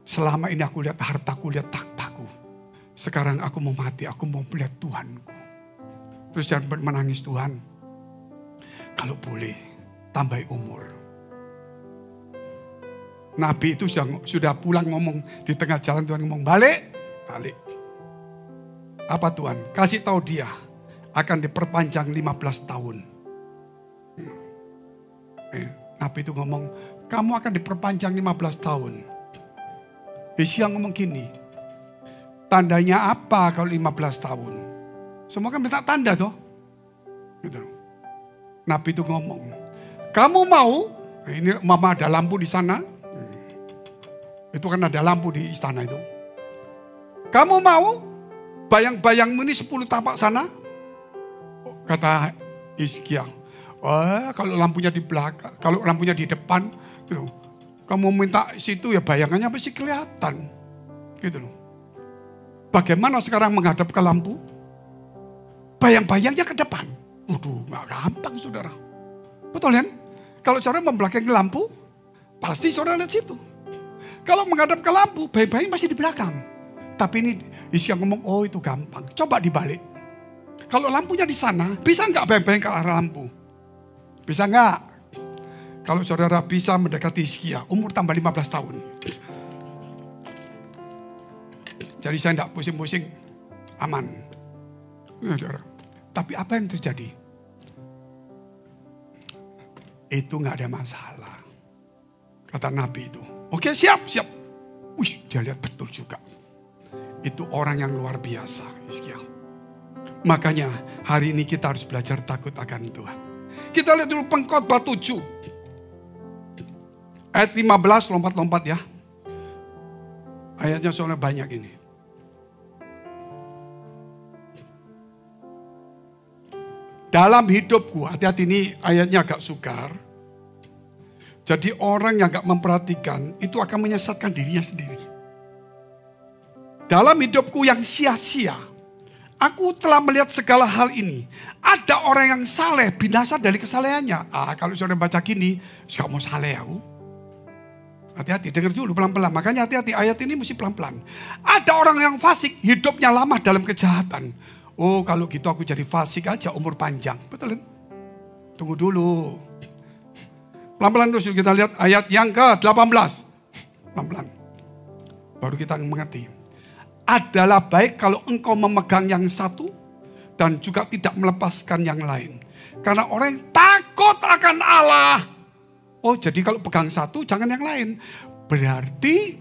Selama ini aku lihat hartaku, lihat taktaku. Sekarang aku mau mati, aku mau melihat Tuhanku. Terus jangan menangis, Tuhan. Kalau boleh, tambah umur. Nabi itu sudah pulang ngomong di tengah jalan, Tuhan ngomong balik. Apa Tuhan? Kasih tahu dia akan diperpanjang 15 tahun. Nabi itu ngomong, kamu akan diperpanjang 15 tahun. Hizkia ngomong gini, tandanya apa kalau 15 tahun? Semua kan minta tanda toh. Gitu. Nabi itu ngomong, kamu mau, ini mama ada lampu di sana. Itu kan ada lampu di istana itu. Kamu mau bayang-bayangmu ini 10 tapak sana? Kata Hizkia, kalau lampunya di belakang, kalau lampunya di depan, gitu. Kamu minta situ ya bayangannya pasti kelihatan. Gitu loh. Bagaimana sekarang menghadap ke lampu? Bayang-bayangnya ke depan. Waduh, gak gampang saudara. Betul kan? Kalau saudara membelakangi lampu, pasti saudara lihat situ. Kalau menghadap ke lampu, bayang-bayang masih di belakang. Tapi ini Hizkia ngomong, oh itu gampang. Coba dibalik. Kalau lampunya di sana, bisa nggak bayang-bayang ke arah lampu? Bisa nggak? Kalau saudara bisa mendekati Hizkia, umur tambah 15 tahun. Jadi saya nggak pusing-pusing, aman. Tapi apa yang terjadi? Itu nggak ada masalah. Kata Nabi itu. Oke, siap. Wih, dia lihat betul juga. Itu orang yang luar biasa, Hizkia. Makanya hari ini kita harus belajar takut akan Tuhan. Kita lihat dulu Pengkhotbah 7. Ayat 15, lompat-lompat ya. Ayatnya soalnya banyak ini. Dalam hidupku, hati-hati ini ayatnya agak sukar. Jadi orang yang gak memperhatikan itu akan menyesatkan dirinya sendiri. Dalam hidupku yang sia-sia, Aku telah melihat segala hal ini. Ada orang yang saleh binasa dari kesalehannya. Kalau saudara baca gini, gak mau saleh aku. Hati-hati, dengar dulu pelan-pelan. Makanya hati-hati, ayat ini mesti pelan-pelan. Ada orang yang fasik, hidupnya lama dalam kejahatan. Oh, kalau gitu aku jadi fasik aja, umur panjang. Betul kan? Tunggu dulu. Pelan-pelan terus kita lihat ayat yang ke-18. Pelan-pelan. Baru kita mengerti. Adalah baik kalau engkau memegang yang satu dan juga tidak melepaskan yang lain. Karena orang yang takut akan Allah. Oh, jadi kalau pegang satu jangan yang lain. Berarti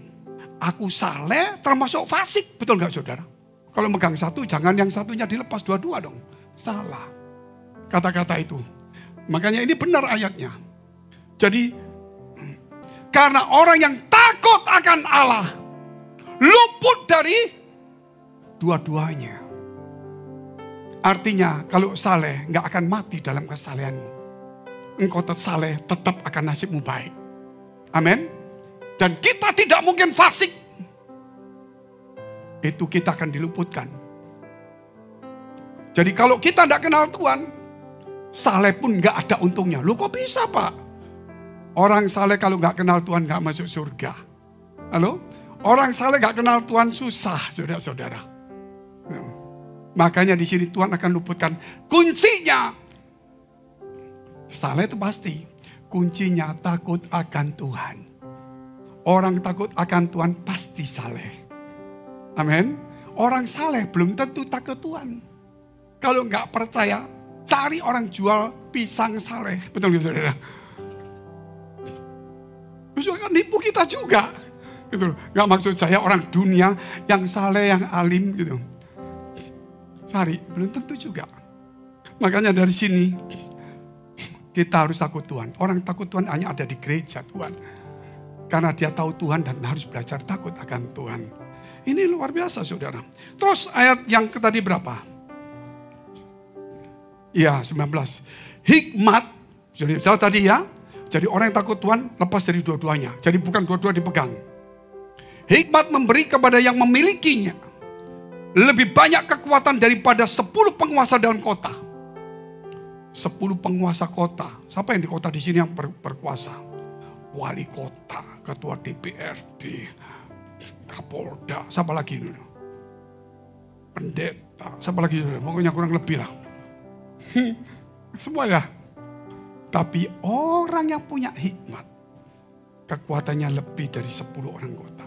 aku saleh termasuk fasik. Betul nggak saudara? Kalau megang satu jangan yang satunya dilepas dua-dua dong. Salah kata-kata itu. Makanya ini benar ayatnya. Jadi karena orang yang takut akan Allah luput dari dua-duanya. Artinya kalau saleh nggak akan mati dalam kesalehanmu. Engkau saleh tetap akan nasibmu baik. Amin. Dan kita tidak mungkin fasik. Itu kita akan diluputkan. Jadi kalau kita tidak kenal Tuhan, saleh pun nggak ada untungnya. Loh kok bisa Pak? Orang saleh kalau nggak kenal Tuhan nggak masuk surga. Halo? Orang saleh nggak kenal Tuhan susah, saudara-saudara. Makanya di sini Tuhan akan luputkan kuncinya. Saleh itu pasti. Kuncinya takut akan Tuhan. Orang takut akan Tuhan pasti saleh. Amin. Orang saleh belum tentu takut Tuhan. Kalau nggak percaya, cari orang jual pisang saleh. Betul nggak saudara? Terus akan nipu kita juga. Gitu. Nggak maksud saya orang dunia yang saleh, yang alim gitu. Cari, belum tentu juga. Makanya dari sini kita harus takut Tuhan. Orang takut Tuhan hanya ada di gereja Tuhan. Karena dia tahu Tuhan dan harus belajar takut akan Tuhan. Ini luar biasa saudara. Terus ayat yang tadi berapa? Iya 19. Hikmat. Jadi salah tadi ya. Jadi orang yang takut Tuhan lepas dari dua-duanya. Jadi bukan dua-dua dipegang. Hikmat memberi kepada yang memilikinya lebih banyak kekuatan daripada 10 penguasa dalam kota. 10 penguasa kota. Siapa yang di kota di sini yang berkuasa? Wali kota, ketua DPRD, Kapolda, siapa lagi? Pendeta, siapa lagi? Pokoknya kurang lebih lah. Semua ya. Tapi orang yang punya hikmat, kekuatannya lebih dari 10 orang kota.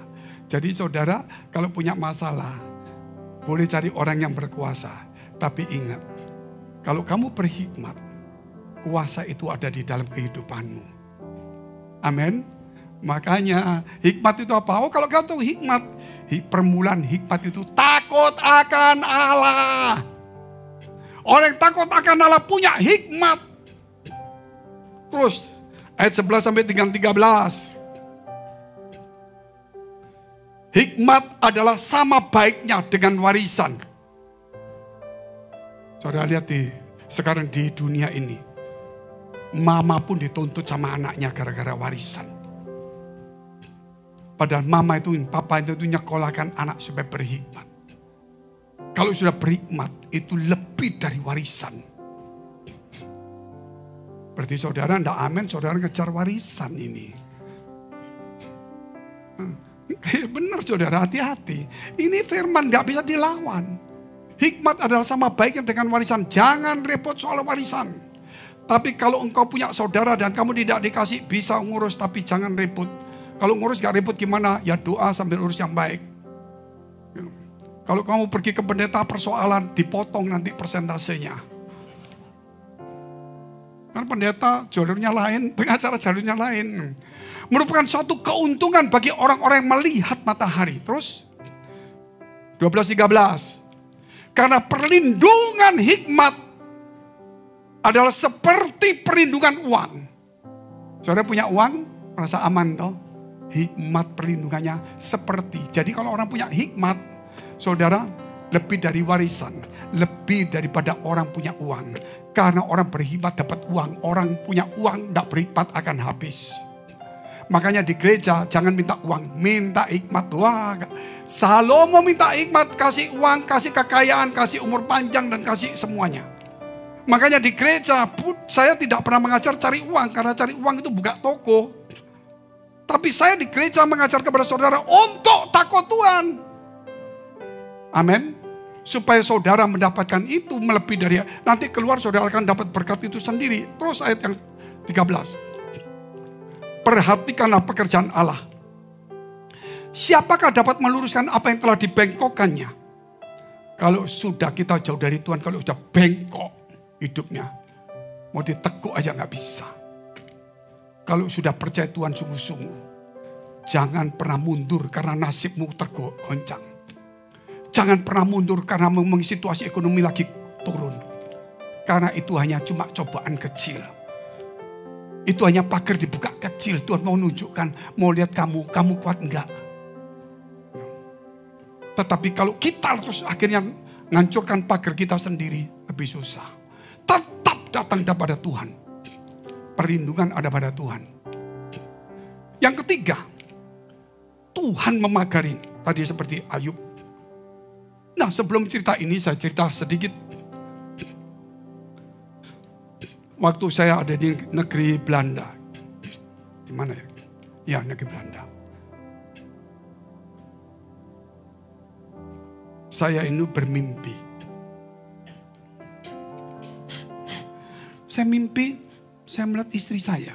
Jadi saudara, kalau punya masalah, boleh cari orang yang berkuasa. Tapi ingat, kalau kamu berhikmat, kuasa itu ada di dalam kehidupanmu. Amin. Makanya hikmat itu apa? Oh kalau kau tahu hikmat, permulaan hikmat itu takut akan Allah. Orang yang takut akan Allah punya hikmat. Terus ayat 11 sampai 13. Hikmat adalah sama baiknya dengan warisan. Saudara lihat sekarang di dunia ini. Mama pun dituntut sama anaknya gara-gara warisan. Padahal mama itu, papa itu nyekolahkan anak supaya berhikmat. Kalau sudah berhikmat, itu lebih dari warisan. Berarti saudara tidak amin, saudara kejar warisan ini. Benar saudara, hati-hati. Ini firman gak bisa dilawan. Hikmat adalah sama baiknya dengan warisan. Jangan repot soal warisan. Tapi kalau engkau punya saudara dan kamu tidak dikasih, bisa ngurus tapi jangan repot. Kalau ngurus gak repot gimana? Ya doa sambil urus yang baik. Kalau kamu pergi ke pendeta persoalan, dipotong nanti persentasenya. Karena pendeta jalurnya lain, pengacara jalurnya lain. Merupakan suatu keuntungan bagi orang-orang yang melihat matahari. Terus 12-13. Karena perlindungan hikmat adalah seperti perlindungan uang. Saudara punya uang, merasa aman toh? Hikmat perlindungannya seperti. Jadi kalau orang punya hikmat, saudara lebih dari warisan, lebih daripada orang punya uang. Karena orang berhikmat dapat uang, orang punya uang tidak berhikmat akan habis. Makanya di gereja jangan minta uang, minta hikmat. Wah, Salomo minta hikmat, kasih uang, kasih kekayaan, kasih umur panjang, dan kasih semuanya. Makanya di gereja saya tidak pernah mengajar cari uang, karena cari uang itu buka toko. Tapi saya di gereja mengajar kepada saudara untuk takut Tuhan. Amin. Supaya saudara mendapatkan itu melebihi dari, nanti keluar saudara akan dapat berkat itu sendiri. Terus ayat yang 13. Perhatikanlah pekerjaan Allah. Siapakah dapat meluruskan apa yang telah dibengkokkannya? Kalau sudah kita jauh dari Tuhan, kalau sudah bengkok hidupnya, mau ditekuk aja gak bisa. Kalau sudah percaya Tuhan sungguh-sungguh, jangan pernah mundur karena nasibmu tergoncang. Jangan pernah mundur karena memang situasi ekonomi lagi turun. Karena itu hanya cuma cobaan kecil. Itu hanya pagar dibuka kecil. Tuhan mau nunjukkan, mau lihat kamu kuat enggak. Tetapi kalau kita terus akhirnya ngancurkan pagar kita sendiri, lebih susah. Tetap datang kepada Tuhan. Perlindungan ada pada Tuhan. Yang ketiga, Tuhan memagari. Tadi seperti Ayub. Nah, sebelum cerita ini saya cerita sedikit. Waktu saya ada di negeri Belanda. Di mana ya? Ya, negeri Belanda. Saya ini bermimpi. Saya mimpi, saya melihat istri saya.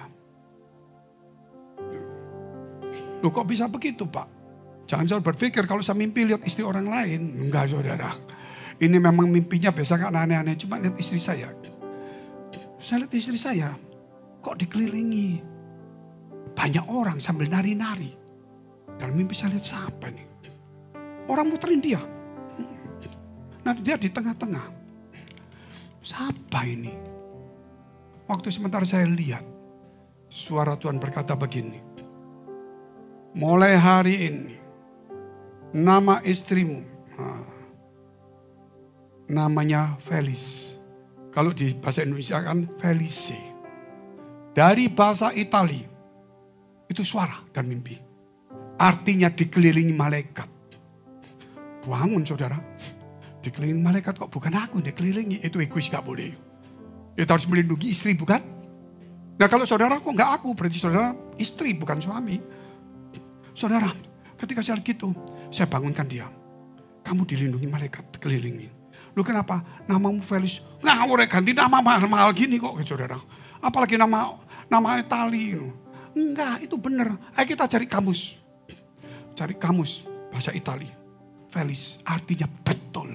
Loh, kok bisa begitu, Pak? Jangan saudara berpikir kalau saya mimpi lihat istri orang lain. Enggak, saudara. Ini memang mimpinya biasa kan aneh-aneh. Cuma lihat istri saya. Saya lihat istri saya, kok dikelilingi banyak orang sambil nari-nari. Dalam mimpi saya lihat siapa nih? Orang muterin dia. Nah, dia di tengah-tengah. Siapa ini? Waktu sementara saya lihat, suara Tuhan berkata begini. Mulai hari ini, nama istrimu, namanya Felis. Kalau di bahasa Indonesia kan Felice. Dari bahasa Itali, itu suara dan mimpi. Artinya dikelilingi malaikat. Bangun saudara. Dikelilingi malaikat, kok bukan aku yang dikelilingi. Itu egois gak boleh. Kita harus melindungi istri bukan? Nah kalau saudara kok gak aku, berarti saudara istri bukan suami. Saudara, ketika saya gitu, saya bangunkan dia. Kamu dilindungi malaikat, dikelilingi. Lu kenapa? Namamu Felis. Ngawur ganti nama mahal-mahal gini kok, saudara. Apalagi nama Itali. Enggak, itu benar. Ayo kita cari kamus. Cari kamus bahasa Itali. Felis artinya betul.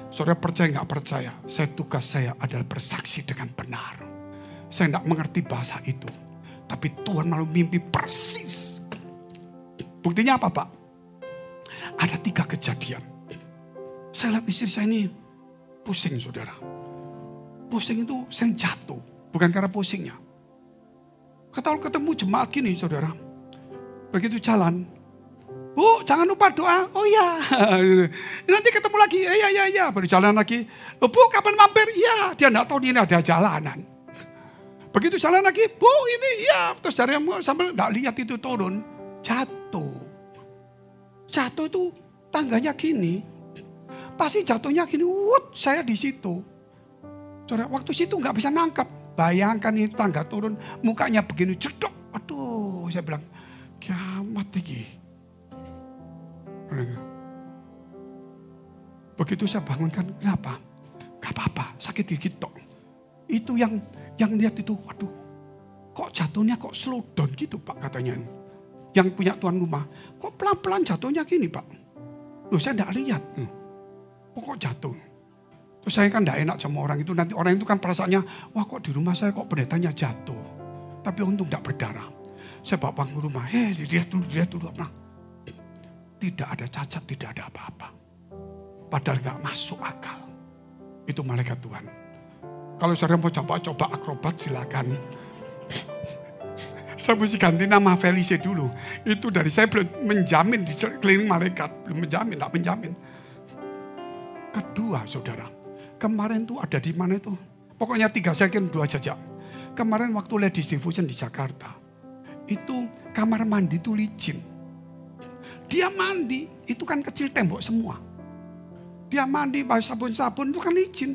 Saudara percaya nggak percaya? Tugas saya adalah bersaksi dengan benar. Saya nggak mengerti bahasa itu. Tapi Tuhan malah mimpi persis. Buktinya apa, Pak? Ada 3 kejadian. Saya lihat istri saya ini pusing, saudara. Pusing itu sering jatuh. Bukan karena pusingnya. Ketemu jemaat gini, saudara. Begitu jalan. Bu, jangan lupa doa. Oh ya. Nanti ketemu lagi. Ya. Baru jalan lagi. Oh, Bu, kapan mampir? Ya. Dia enggak tahu ini ada jalanan. Begitu jalan lagi. Bu, ini ya. Terus dari sambil enggak lihat itu turun. Jatuh. Jatuh itu tangganya gini. Pasti jatuhnya gini, saya di situ. Saudara, waktu situ nggak bisa nangkap. Bayangkan ini tangga turun, mukanya begini jedok. Aduh, saya bilang, kiamat ini. Begitu saya bangunkan, kenapa? Gak apa-apa, sakit gigit tok. Itu yang lihat itu, waduh, kok jatuhnya kok slow down gitu, Pak, katanya. Yang punya tuan rumah, kok pelan-pelan jatuhnya gini, Pak. Loh, saya enggak lihat. Kok jatuh? Terus saya kan enggak enak sama orang itu. Nanti orang itu kan perasaannya, wah kok di rumah saya kok pendetanya jatuh. Tapi untung enggak berdarah. Saya bawa ke rumah, dilihat dulu. Nah, tidak ada cacat, tidak ada apa-apa. Padahal enggak masuk akal. Itu malaikat Tuhan. Kalau saudara mau coba akrobat silakan. Saya mesti ganti nama Felice dulu. Itu dari saya belum menjamin di keliling malaikat. Belum menjamin, enggak menjamin. Kedua, saudara, kemarin tuh ada di mana itu? Pokoknya 3, saya kira 2 saja. Kemarin waktu Ladies Devotion di Jakarta, itu kamar mandi itu licin. Dia mandi, itu kan kecil tembok semua. Dia mandi pakai sabun-sabun itu kan licin.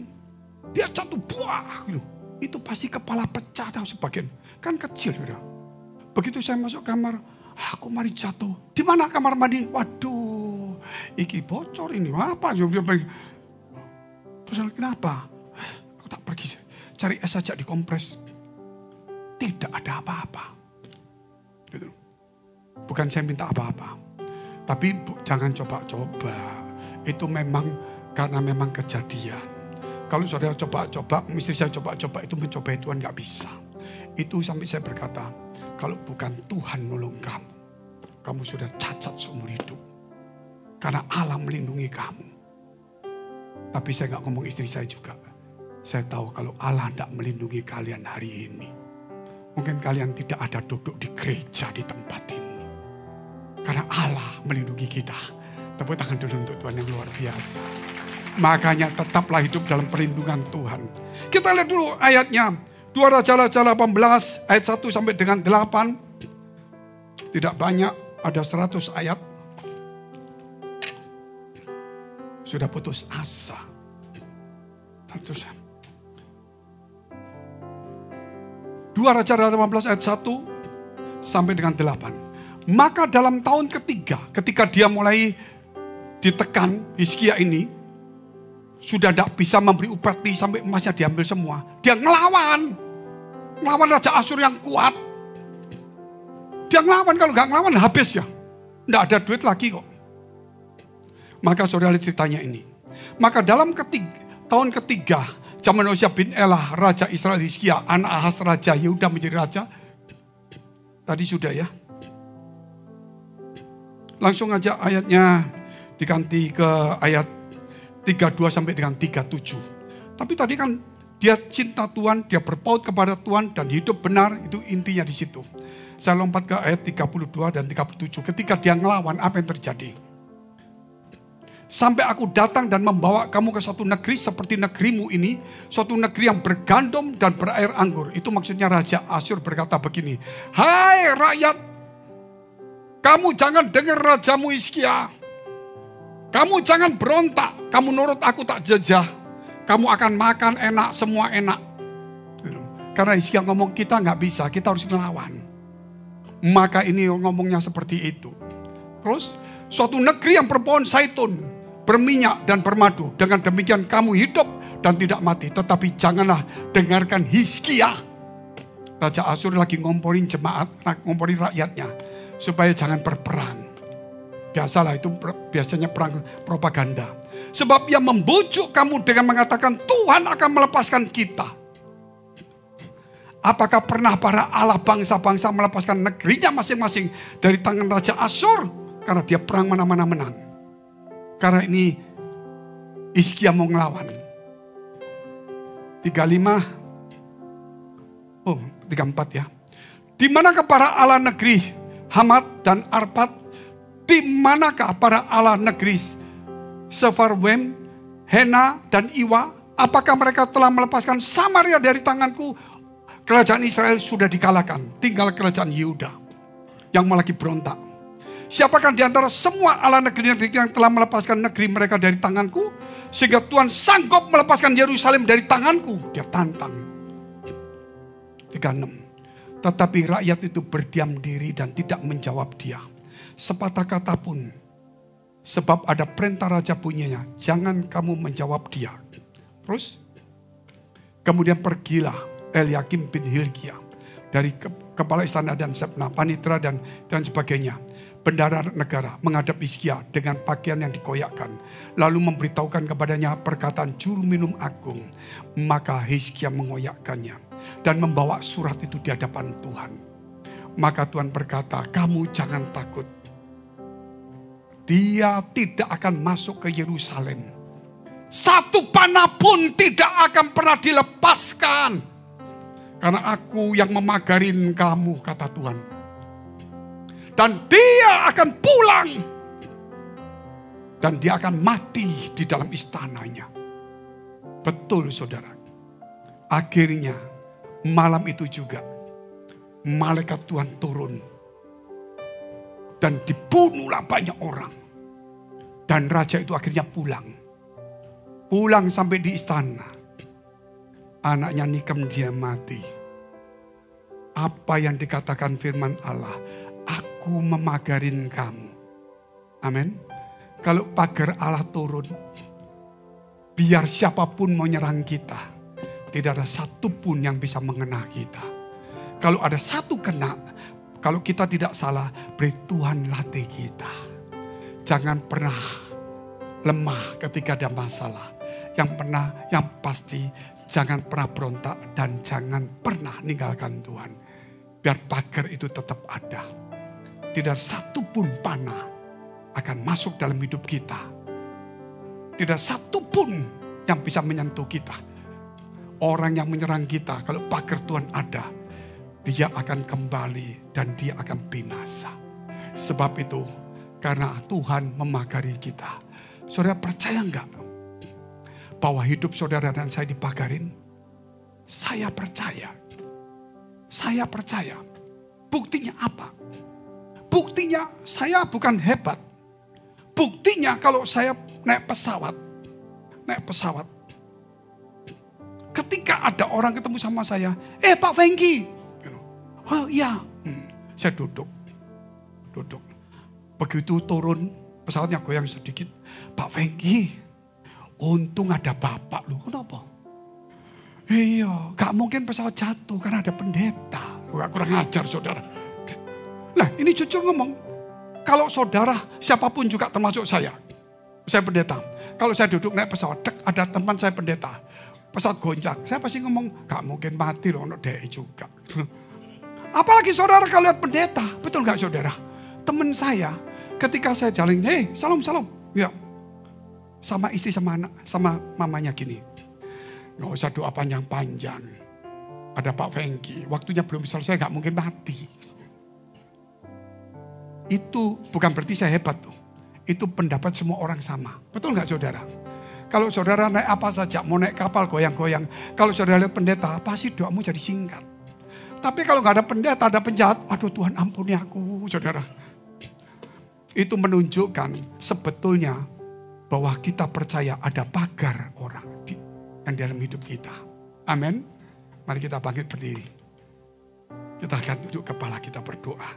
Dia jatuh buah gitu. Itu pasti kepala pecah atau sebagian. Kan kecil udah. Begitu saya masuk kamar, aku mari jatuh. Di mana kamar mandi? Waduh, iki bocor ini. Apa? Terus kenapa? Aku tak pergi cari es saja dikompres. Tidak ada apa-apa. Gitu. Bukan saya minta apa-apa. Tapi jangan coba-coba. Itu memang karena memang kejadian. Kalau saudara coba-coba, istri saya coba-coba, itu mencobai Tuhan gak bisa. Itu sampai saya berkata, kalau bukan Tuhan nolong kamu, kamu sudah cacat seumur hidup. Karena Allah melindungi kamu. Tapi saya gak ngomong istri saya juga. Saya tahu kalau Allah tidak melindungi kalian hari ini. Mungkin kalian tidak ada duduk di gereja di tempat ini. Karena Allah melindungi kita. Tepuk tangan dulu untuk Tuhan yang luar biasa. Makanya tetaplah hidup dalam perlindungan Tuhan. Kita lihat dulu ayatnya. 2 Raja-Raja 18 ayat 1 sampai dengan 8. Tidak banyak, ada 100 ayat. Sudah putus asa. Terus 2 Raja-Raja 18 ayat 1 sampai dengan 8. Maka dalam tahun ketiga, ketika dia mulai ditekan, Hizkia ini sudah tidak bisa memberi upeti sampai emasnya diambil semua. Dia ngelawan Raja Asyur yang kuat. Dia ngelawan, kalau nggak ngelawan habis ya. Tidak ada duit lagi kok. Maka saudara lihat ceritanya ini. Maka dalam tahun ketiga, zaman Hosea bin Elah, Raja Israel Hizkia, anak Ahaz Raja Yehuda menjadi raja. Tadi sudah ya. Langsung aja ayatnya diganti ke ayat 32 sampai dengan 37. Tapi tadi kan dia cinta Tuhan, dia berpaut kepada Tuhan dan hidup benar, itu intinya di situ. Saya lompat ke ayat 32 dan 37. Ketika dia ngelawan, apa yang terjadi? Sampai aku datang dan membawa kamu ke suatu negeri seperti negerimu ini. Suatu negeri yang bergandum dan berair anggur. Itu maksudnya Raja Asyur berkata begini. Hai rakyat, kamu jangan dengar rajamu Hizkia. Kamu jangan berontak. Kamu nurut aku tak jejah. Kamu akan makan enak, semua enak. Karena Hizkia ngomong kita gak bisa, kita harus ngelawan. Maka ini ngomongnya seperti itu. Terus suatu negeri yang berpohon zaitun, berminyak dan bermadu. Dengan demikian kamu hidup dan tidak mati. Tetapi janganlah dengarkan Hizkia. Raja Asyur lagi ngomporin jemaat, ngomporin rakyatnya. Supaya jangan berperang. Biasalah itu biasanya perang propaganda. Sebab ia membujuk kamu dengan mengatakan Tuhan akan melepaskan kita. Apakah pernah para Allah bangsa-bangsa melepaskan negerinya masing-masing dari tangan Raja Asyur? Karena dia perang mana-mana menang. Karena ini Hizkia mau ngelawan. 34 ya. Di manakah para Allah negeri Hamat dan Arpad? Di manakah para Allah negeri Sefarwem, Hena dan Iwa? Apakah mereka telah melepaskan Samaria dari tanganku? Kerajaan Israel sudah dikalahkan. Tinggal kerajaan Yehuda yang malah lagi berontak. Siapakah di antara semua Allah negeri-negeri yang telah melepaskan negeri mereka dari tanganku? Sehingga Tuhan sanggup melepaskan Yerusalem dari tanganku. Dia tantang. 36. Tetapi rakyat itu berdiam diri dan tidak menjawab dia. Sepatah kata pun. Sebab ada perintah raja punyanya. Jangan kamu menjawab dia. Terus. Kemudian pergilah Eliakim bin Hilkia. Dari kepala istana dan Sebna, panitera dan sebagainya. Bendahara negara menghadap Hizkia dengan pakaian yang dikoyakkan. Lalu memberitahukan kepadanya perkataan juru minum agung. Maka Hizkia mengoyakkannya. Dan membawa surat itu di hadapan Tuhan. Maka Tuhan berkata, kamu jangan takut. Dia tidak akan masuk ke Yerusalem. Satu panah pun tidak akan pernah dilepaskan. Karena aku yang memagarin kamu, kata Tuhan. Dan dia akan pulang. Dan dia akan mati di dalam istananya. Betul saudara. Akhirnya malam itu juga malaikat Tuhan turun Dan dibunuhlah banyak orang. Dan raja itu akhirnya pulang. Pulang sampai di istana. Anaknya nikam dia mati. Apa yang dikatakan firman Allah? Aku memagarin kamu. Amin. Kalau pagar Allah turun, biar siapapun mau nyerang kita, tidak ada satupun yang bisa mengena kita. Kalau ada satu kena, kalau kita tidak salah, beri Tuhan latih kita. Jangan pernah lemah ketika ada masalah. Yang pasti jangan pernah berontak dan jangan pernah ninggalkan Tuhan. Biar pagar itu tetap ada. Tidak satupun panah akan masuk dalam hidup kita. Tidak satupun yang bisa menyentuh kita. Orang yang menyerang kita, kalau pagar Tuhan ada, dia akan kembali dan dia akan binasa. Sebab itu, karena Tuhan memagari kita. Saudara percaya enggak bahwa hidup saudara dan saya dipagarin? Saya percaya. Saya percaya. Buktinya apa? Buktinya saya bukan hebat. Buktinya kalau saya naik pesawat. Ketika ada orang ketemu sama saya, Pak Fengki. Oh iya, saya duduk. Begitu turun, pesawatnya goyang sedikit. Pak Fengki, untung ada bapak lu. Kenapa? Iya, gak mungkin pesawat jatuh karena ada pendeta. Gak kurang ajar saudara. Nah ini jujur ngomong, kalau saudara siapapun juga termasuk saya pendeta. Kalau saya duduk naik pesawat, ada teman saya pendeta. Pesawat goncang, saya pasti ngomong, gak mungkin mati loh, untuk DI juga. Apalagi saudara kalau lihat pendeta, betul gak saudara? Teman saya, ketika saya jalan, salam. Ya, sama istri sama anak, sama mamanya gini. Gak usah doa panjang-panjang. Ada Pak Fengki, waktunya belum selesai, gak mungkin mati. Itu bukan berarti saya hebat tuh. Itu pendapat semua orang sama. Betul gak saudara? Kalau saudara naik apa saja, mau naik kapal goyang-goyang. Kalau saudara lihat pendeta, pasti doamu jadi singkat. Tapi kalau gak ada pendeta, ada penjahat. Aduh Tuhan ampuni aku, saudara. Itu menunjukkan sebetulnya bahwa kita percaya ada pagar orang yang dalam hidup kita. Amin. Mari kita bangkit berdiri. Kita akan duduk kepala kita berdoa.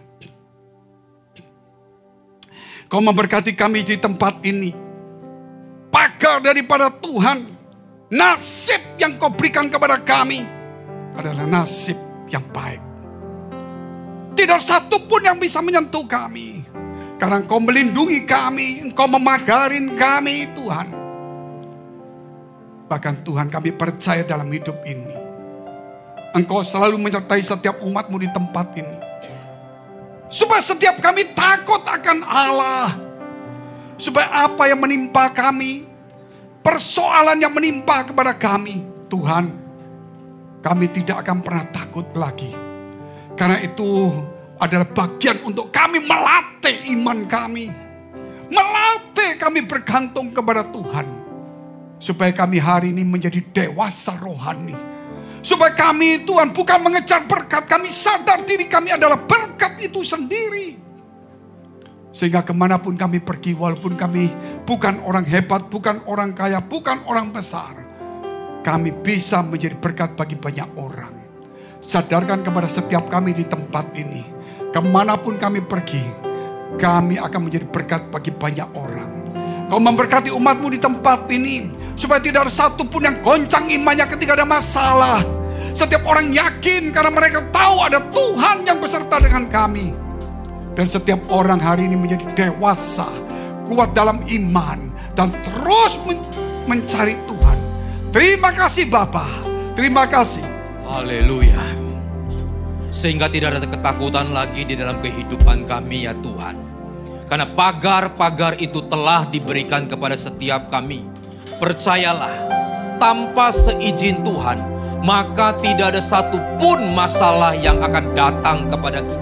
Kau memberkati kami di tempat ini. Pagar daripada Tuhan. Nasib yang kau berikan kepada kami adalah nasib yang baik. Tidak satu pun yang bisa menyentuh kami. Karena Engkau melindungi kami. Engkau memagarin kami Tuhan. Bahkan Tuhan kami percaya dalam hidup ini. Engkau selalu menyertai setiap umat-Mu di tempat ini. Supaya setiap kami takut akan Allah. Supaya apa yang menimpa kami, persoalan yang menimpa kepada kami, Tuhan, kami tidak akan pernah takut lagi. Karena itu adalah bagian untuk kami melatih iman kami. Melatih kami bergantung kepada Tuhan. Supaya kami hari ini menjadi dewasa rohani. Supaya kami Tuhan bukan mengejar berkat. Kami sadar diri kami adalah berkat itu sendiri. Sehingga kemanapun kami pergi, walaupun kami bukan orang hebat, bukan orang kaya, bukan orang besar, kami bisa menjadi berkat bagi banyak orang. Sadarkan kepada setiap kami di tempat ini, kemanapun kami pergi, kami akan menjadi berkat bagi banyak orang. Kau memberkati umat-Mu di tempat ini, supaya tidak ada satu pun yang goncang imannya ketika ada masalah. Setiap orang yakin karena mereka tahu ada Tuhan yang beserta dengan kami. Dan setiap orang hari ini menjadi dewasa, kuat dalam iman, dan terus mencari Tuhan. Terima kasih Bapa, terima kasih. Haleluya. Sehingga tidak ada ketakutan lagi di dalam kehidupan kami ya Tuhan. Karena pagar-pagar itu telah diberikan kepada setiap kami. Percayalah, tanpa seizin Tuhan, maka tidak ada satupun masalah yang akan datang kepada kita.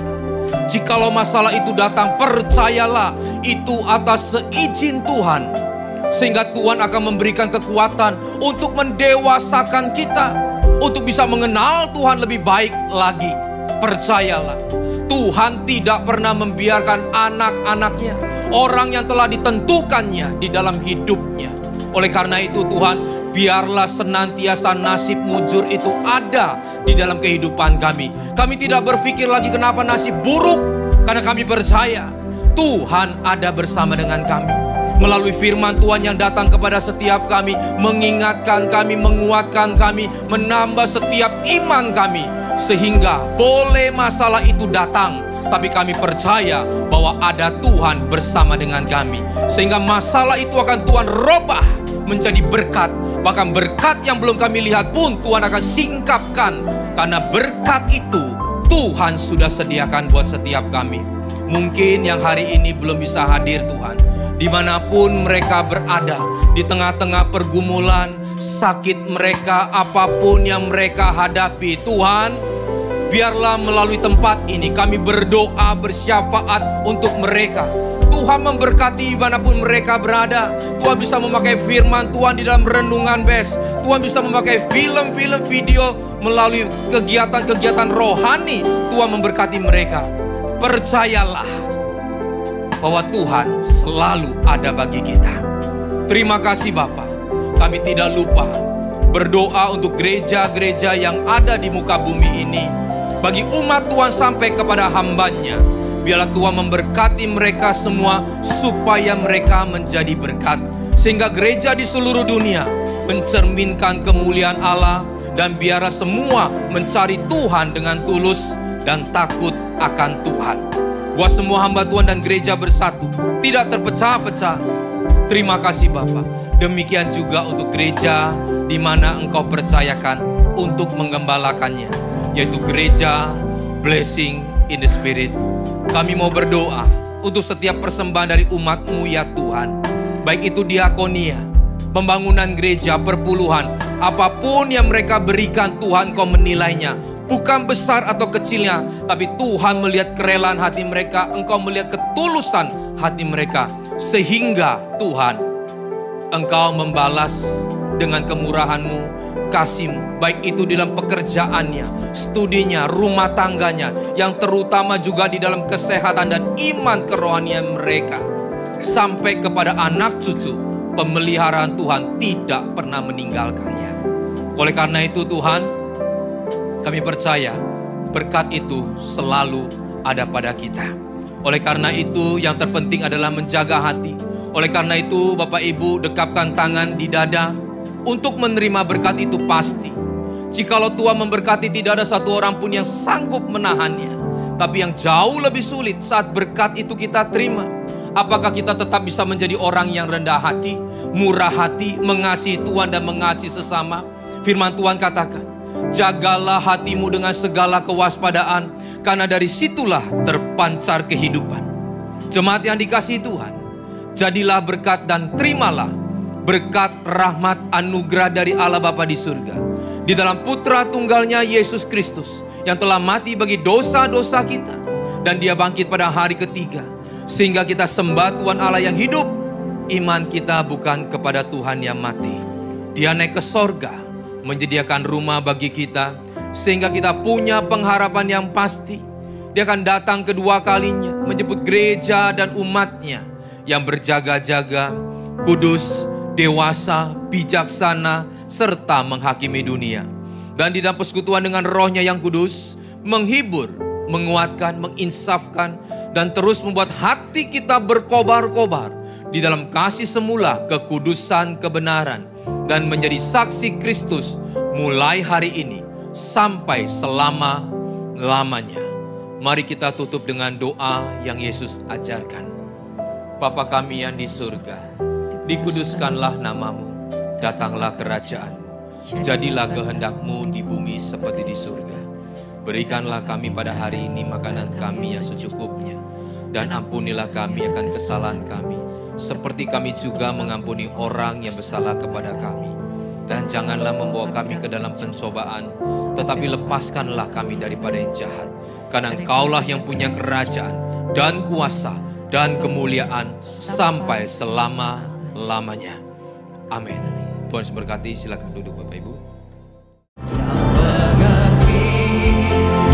Jikalau masalah itu datang, percayalah itu atas seizin Tuhan. Sehingga Tuhan akan memberikan kekuatan untuk mendewasakan kita. Untuk bisa mengenal Tuhan lebih baik lagi. Percayalah, Tuhan tidak pernah membiarkan anak-anaknya, orang yang telah ditentukannya di dalam hidupnya. Oleh karena itu Tuhan, biarlah senantiasa nasib mujur itu ada di dalam kehidupan kami. Kami tidak berpikir lagi kenapa nasib buruk, karena kami percaya Tuhan ada bersama dengan kami. Melalui firman Tuhan yang datang kepada setiap kami, mengingatkan kami, menguatkan kami, menambah setiap iman kami. Sehingga boleh masalah itu datang, tapi kami percaya bahwa ada Tuhan bersama dengan kami. Sehingga masalah itu akan Tuhan robah menjadi berkat. Bahkan berkat yang belum kami lihat pun Tuhan akan singkapkan. Karena berkat itu Tuhan sudah sediakan buat setiap kami. Mungkin yang hari ini belum bisa hadir Tuhan, dimanapun mereka berada, di tengah-tengah pergumulan, sakit mereka, apapun yang mereka hadapi, Tuhan, biarlah melalui tempat ini kami berdoa bersyafaat untuk mereka. Tuhan memberkati dimanapun mereka berada. Tuhan bisa memakai firman Tuhan di dalam renungan best. Tuhan bisa memakai film-film video melalui kegiatan-kegiatan rohani. Tuhan memberkati mereka. Percayalah bahwa Tuhan selalu ada bagi kita. Terima kasih Bapa. Kami tidak lupa berdoa untuk gereja-gereja yang ada di muka bumi ini. Bagi umat Tuhan sampai kepada hambanya. Biarlah Tuhan memberkati mereka semua supaya mereka menjadi berkat. Sehingga gereja di seluruh dunia mencerminkan kemuliaan Allah. Dan biarlah semua mencari Tuhan dengan tulus dan takut akan Tuhan. Buat semua hamba Tuhan dan gereja bersatu, tidak terpecah-pecah. Terima kasih Bapa. Demikian juga untuk gereja di mana Engkau percayakan untuk menggembalakannya, yaitu gereja Blessing in the Spirit. Kami mau berdoa untuk setiap persembahan dari umat-Mu ya Tuhan. Baik itu diakonia, pembangunan gereja, perpuluhan, apapun yang mereka berikan Tuhan Kau menilainya. Bukan besar atau kecilnya, tapi Tuhan melihat kerelaan hati mereka, Engkau melihat ketulusan hati mereka. Sehingga Tuhan, Engkau membalas dengan kemurahan-Mu, kasih-Mu. Baik itu dalam pekerjaannya, studinya, rumah tangganya, yang terutama juga di dalam kesehatan dan iman kerohanian mereka. Sampai kepada anak cucu, pemeliharaan Tuhan tidak pernah meninggalkannya. Oleh karena itu Tuhan, kami percaya berkat itu selalu ada pada kita. Oleh karena itu yang terpenting adalah menjaga hati. Oleh karena itu Bapak Ibu dekapkan tangan di dada untuk menerima berkat itu pasti. Jikalau Tuhan memberkati tidak ada satu orang pun yang sanggup menahannya. Tapi yang jauh lebih sulit saat berkat itu kita terima. Apakah kita tetap bisa menjadi orang yang rendah hati, murah hati, mengasihi Tuhan dan mengasihi sesama? Firman Tuhan katakan, jagalah hatimu dengan segala kewaspadaan, karena dari situlah terpancar kehidupan. Jemaat yang dikasihi Tuhan, jadilah berkat dan terimalah berkat rahmat anugerah dari Allah Bapa di surga. Di dalam Putra Tunggalnya Yesus Kristus, yang telah mati bagi dosa-dosa kita. Dan Dia bangkit pada hari ketiga. Sehingga kita sembah Tuhan Allah yang hidup. Iman kita bukan kepada Tuhan yang mati. Dia naik ke sorga, menyediakan rumah bagi kita, sehingga kita punya pengharapan yang pasti. Dia akan datang kedua kalinya, menjemput gereja dan umatnya yang berjaga-jaga, kudus, dewasa, bijaksana, serta menghakimi dunia. Dan di dalam persekutuan dengan Roh-Nya yang kudus, menghibur, menguatkan, menginsafkan, dan terus membuat hati kita berkobar-kobar di dalam kasih semula, kekudusan, kebenaran, dan menjadi saksi Kristus mulai hari ini sampai selama-lamanya. Mari kita tutup dengan doa yang Yesus ajarkan. Bapa kami yang di surga, dikuduskanlah nama-Mu, datanglah kerajaan-Mu, jadilah kehendak-Mu di bumi seperti di surga. Berikanlah kami pada hari ini makanan kami yang secukupnya, dan ampunilah kami akan kesalahan kami, seperti kami juga mengampuni orang yang bersalah kepada kami. Dan janganlah membawa kami ke dalam pencobaan, tetapi lepaskanlah kami daripada yang jahat. Karena Engkaulah yang punya kerajaan dan kuasa dan kemuliaan sampai selama-lamanya. Amin. Tuhan memberkati. Silakan duduk Bapak Ibu. Yang mengerti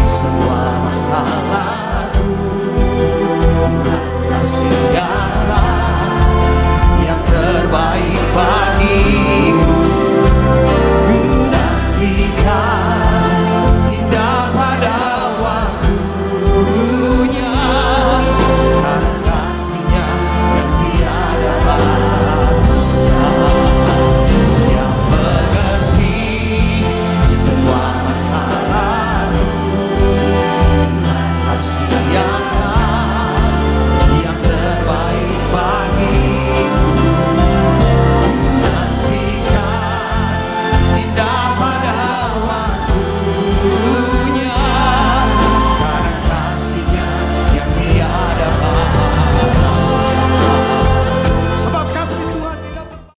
semua masalah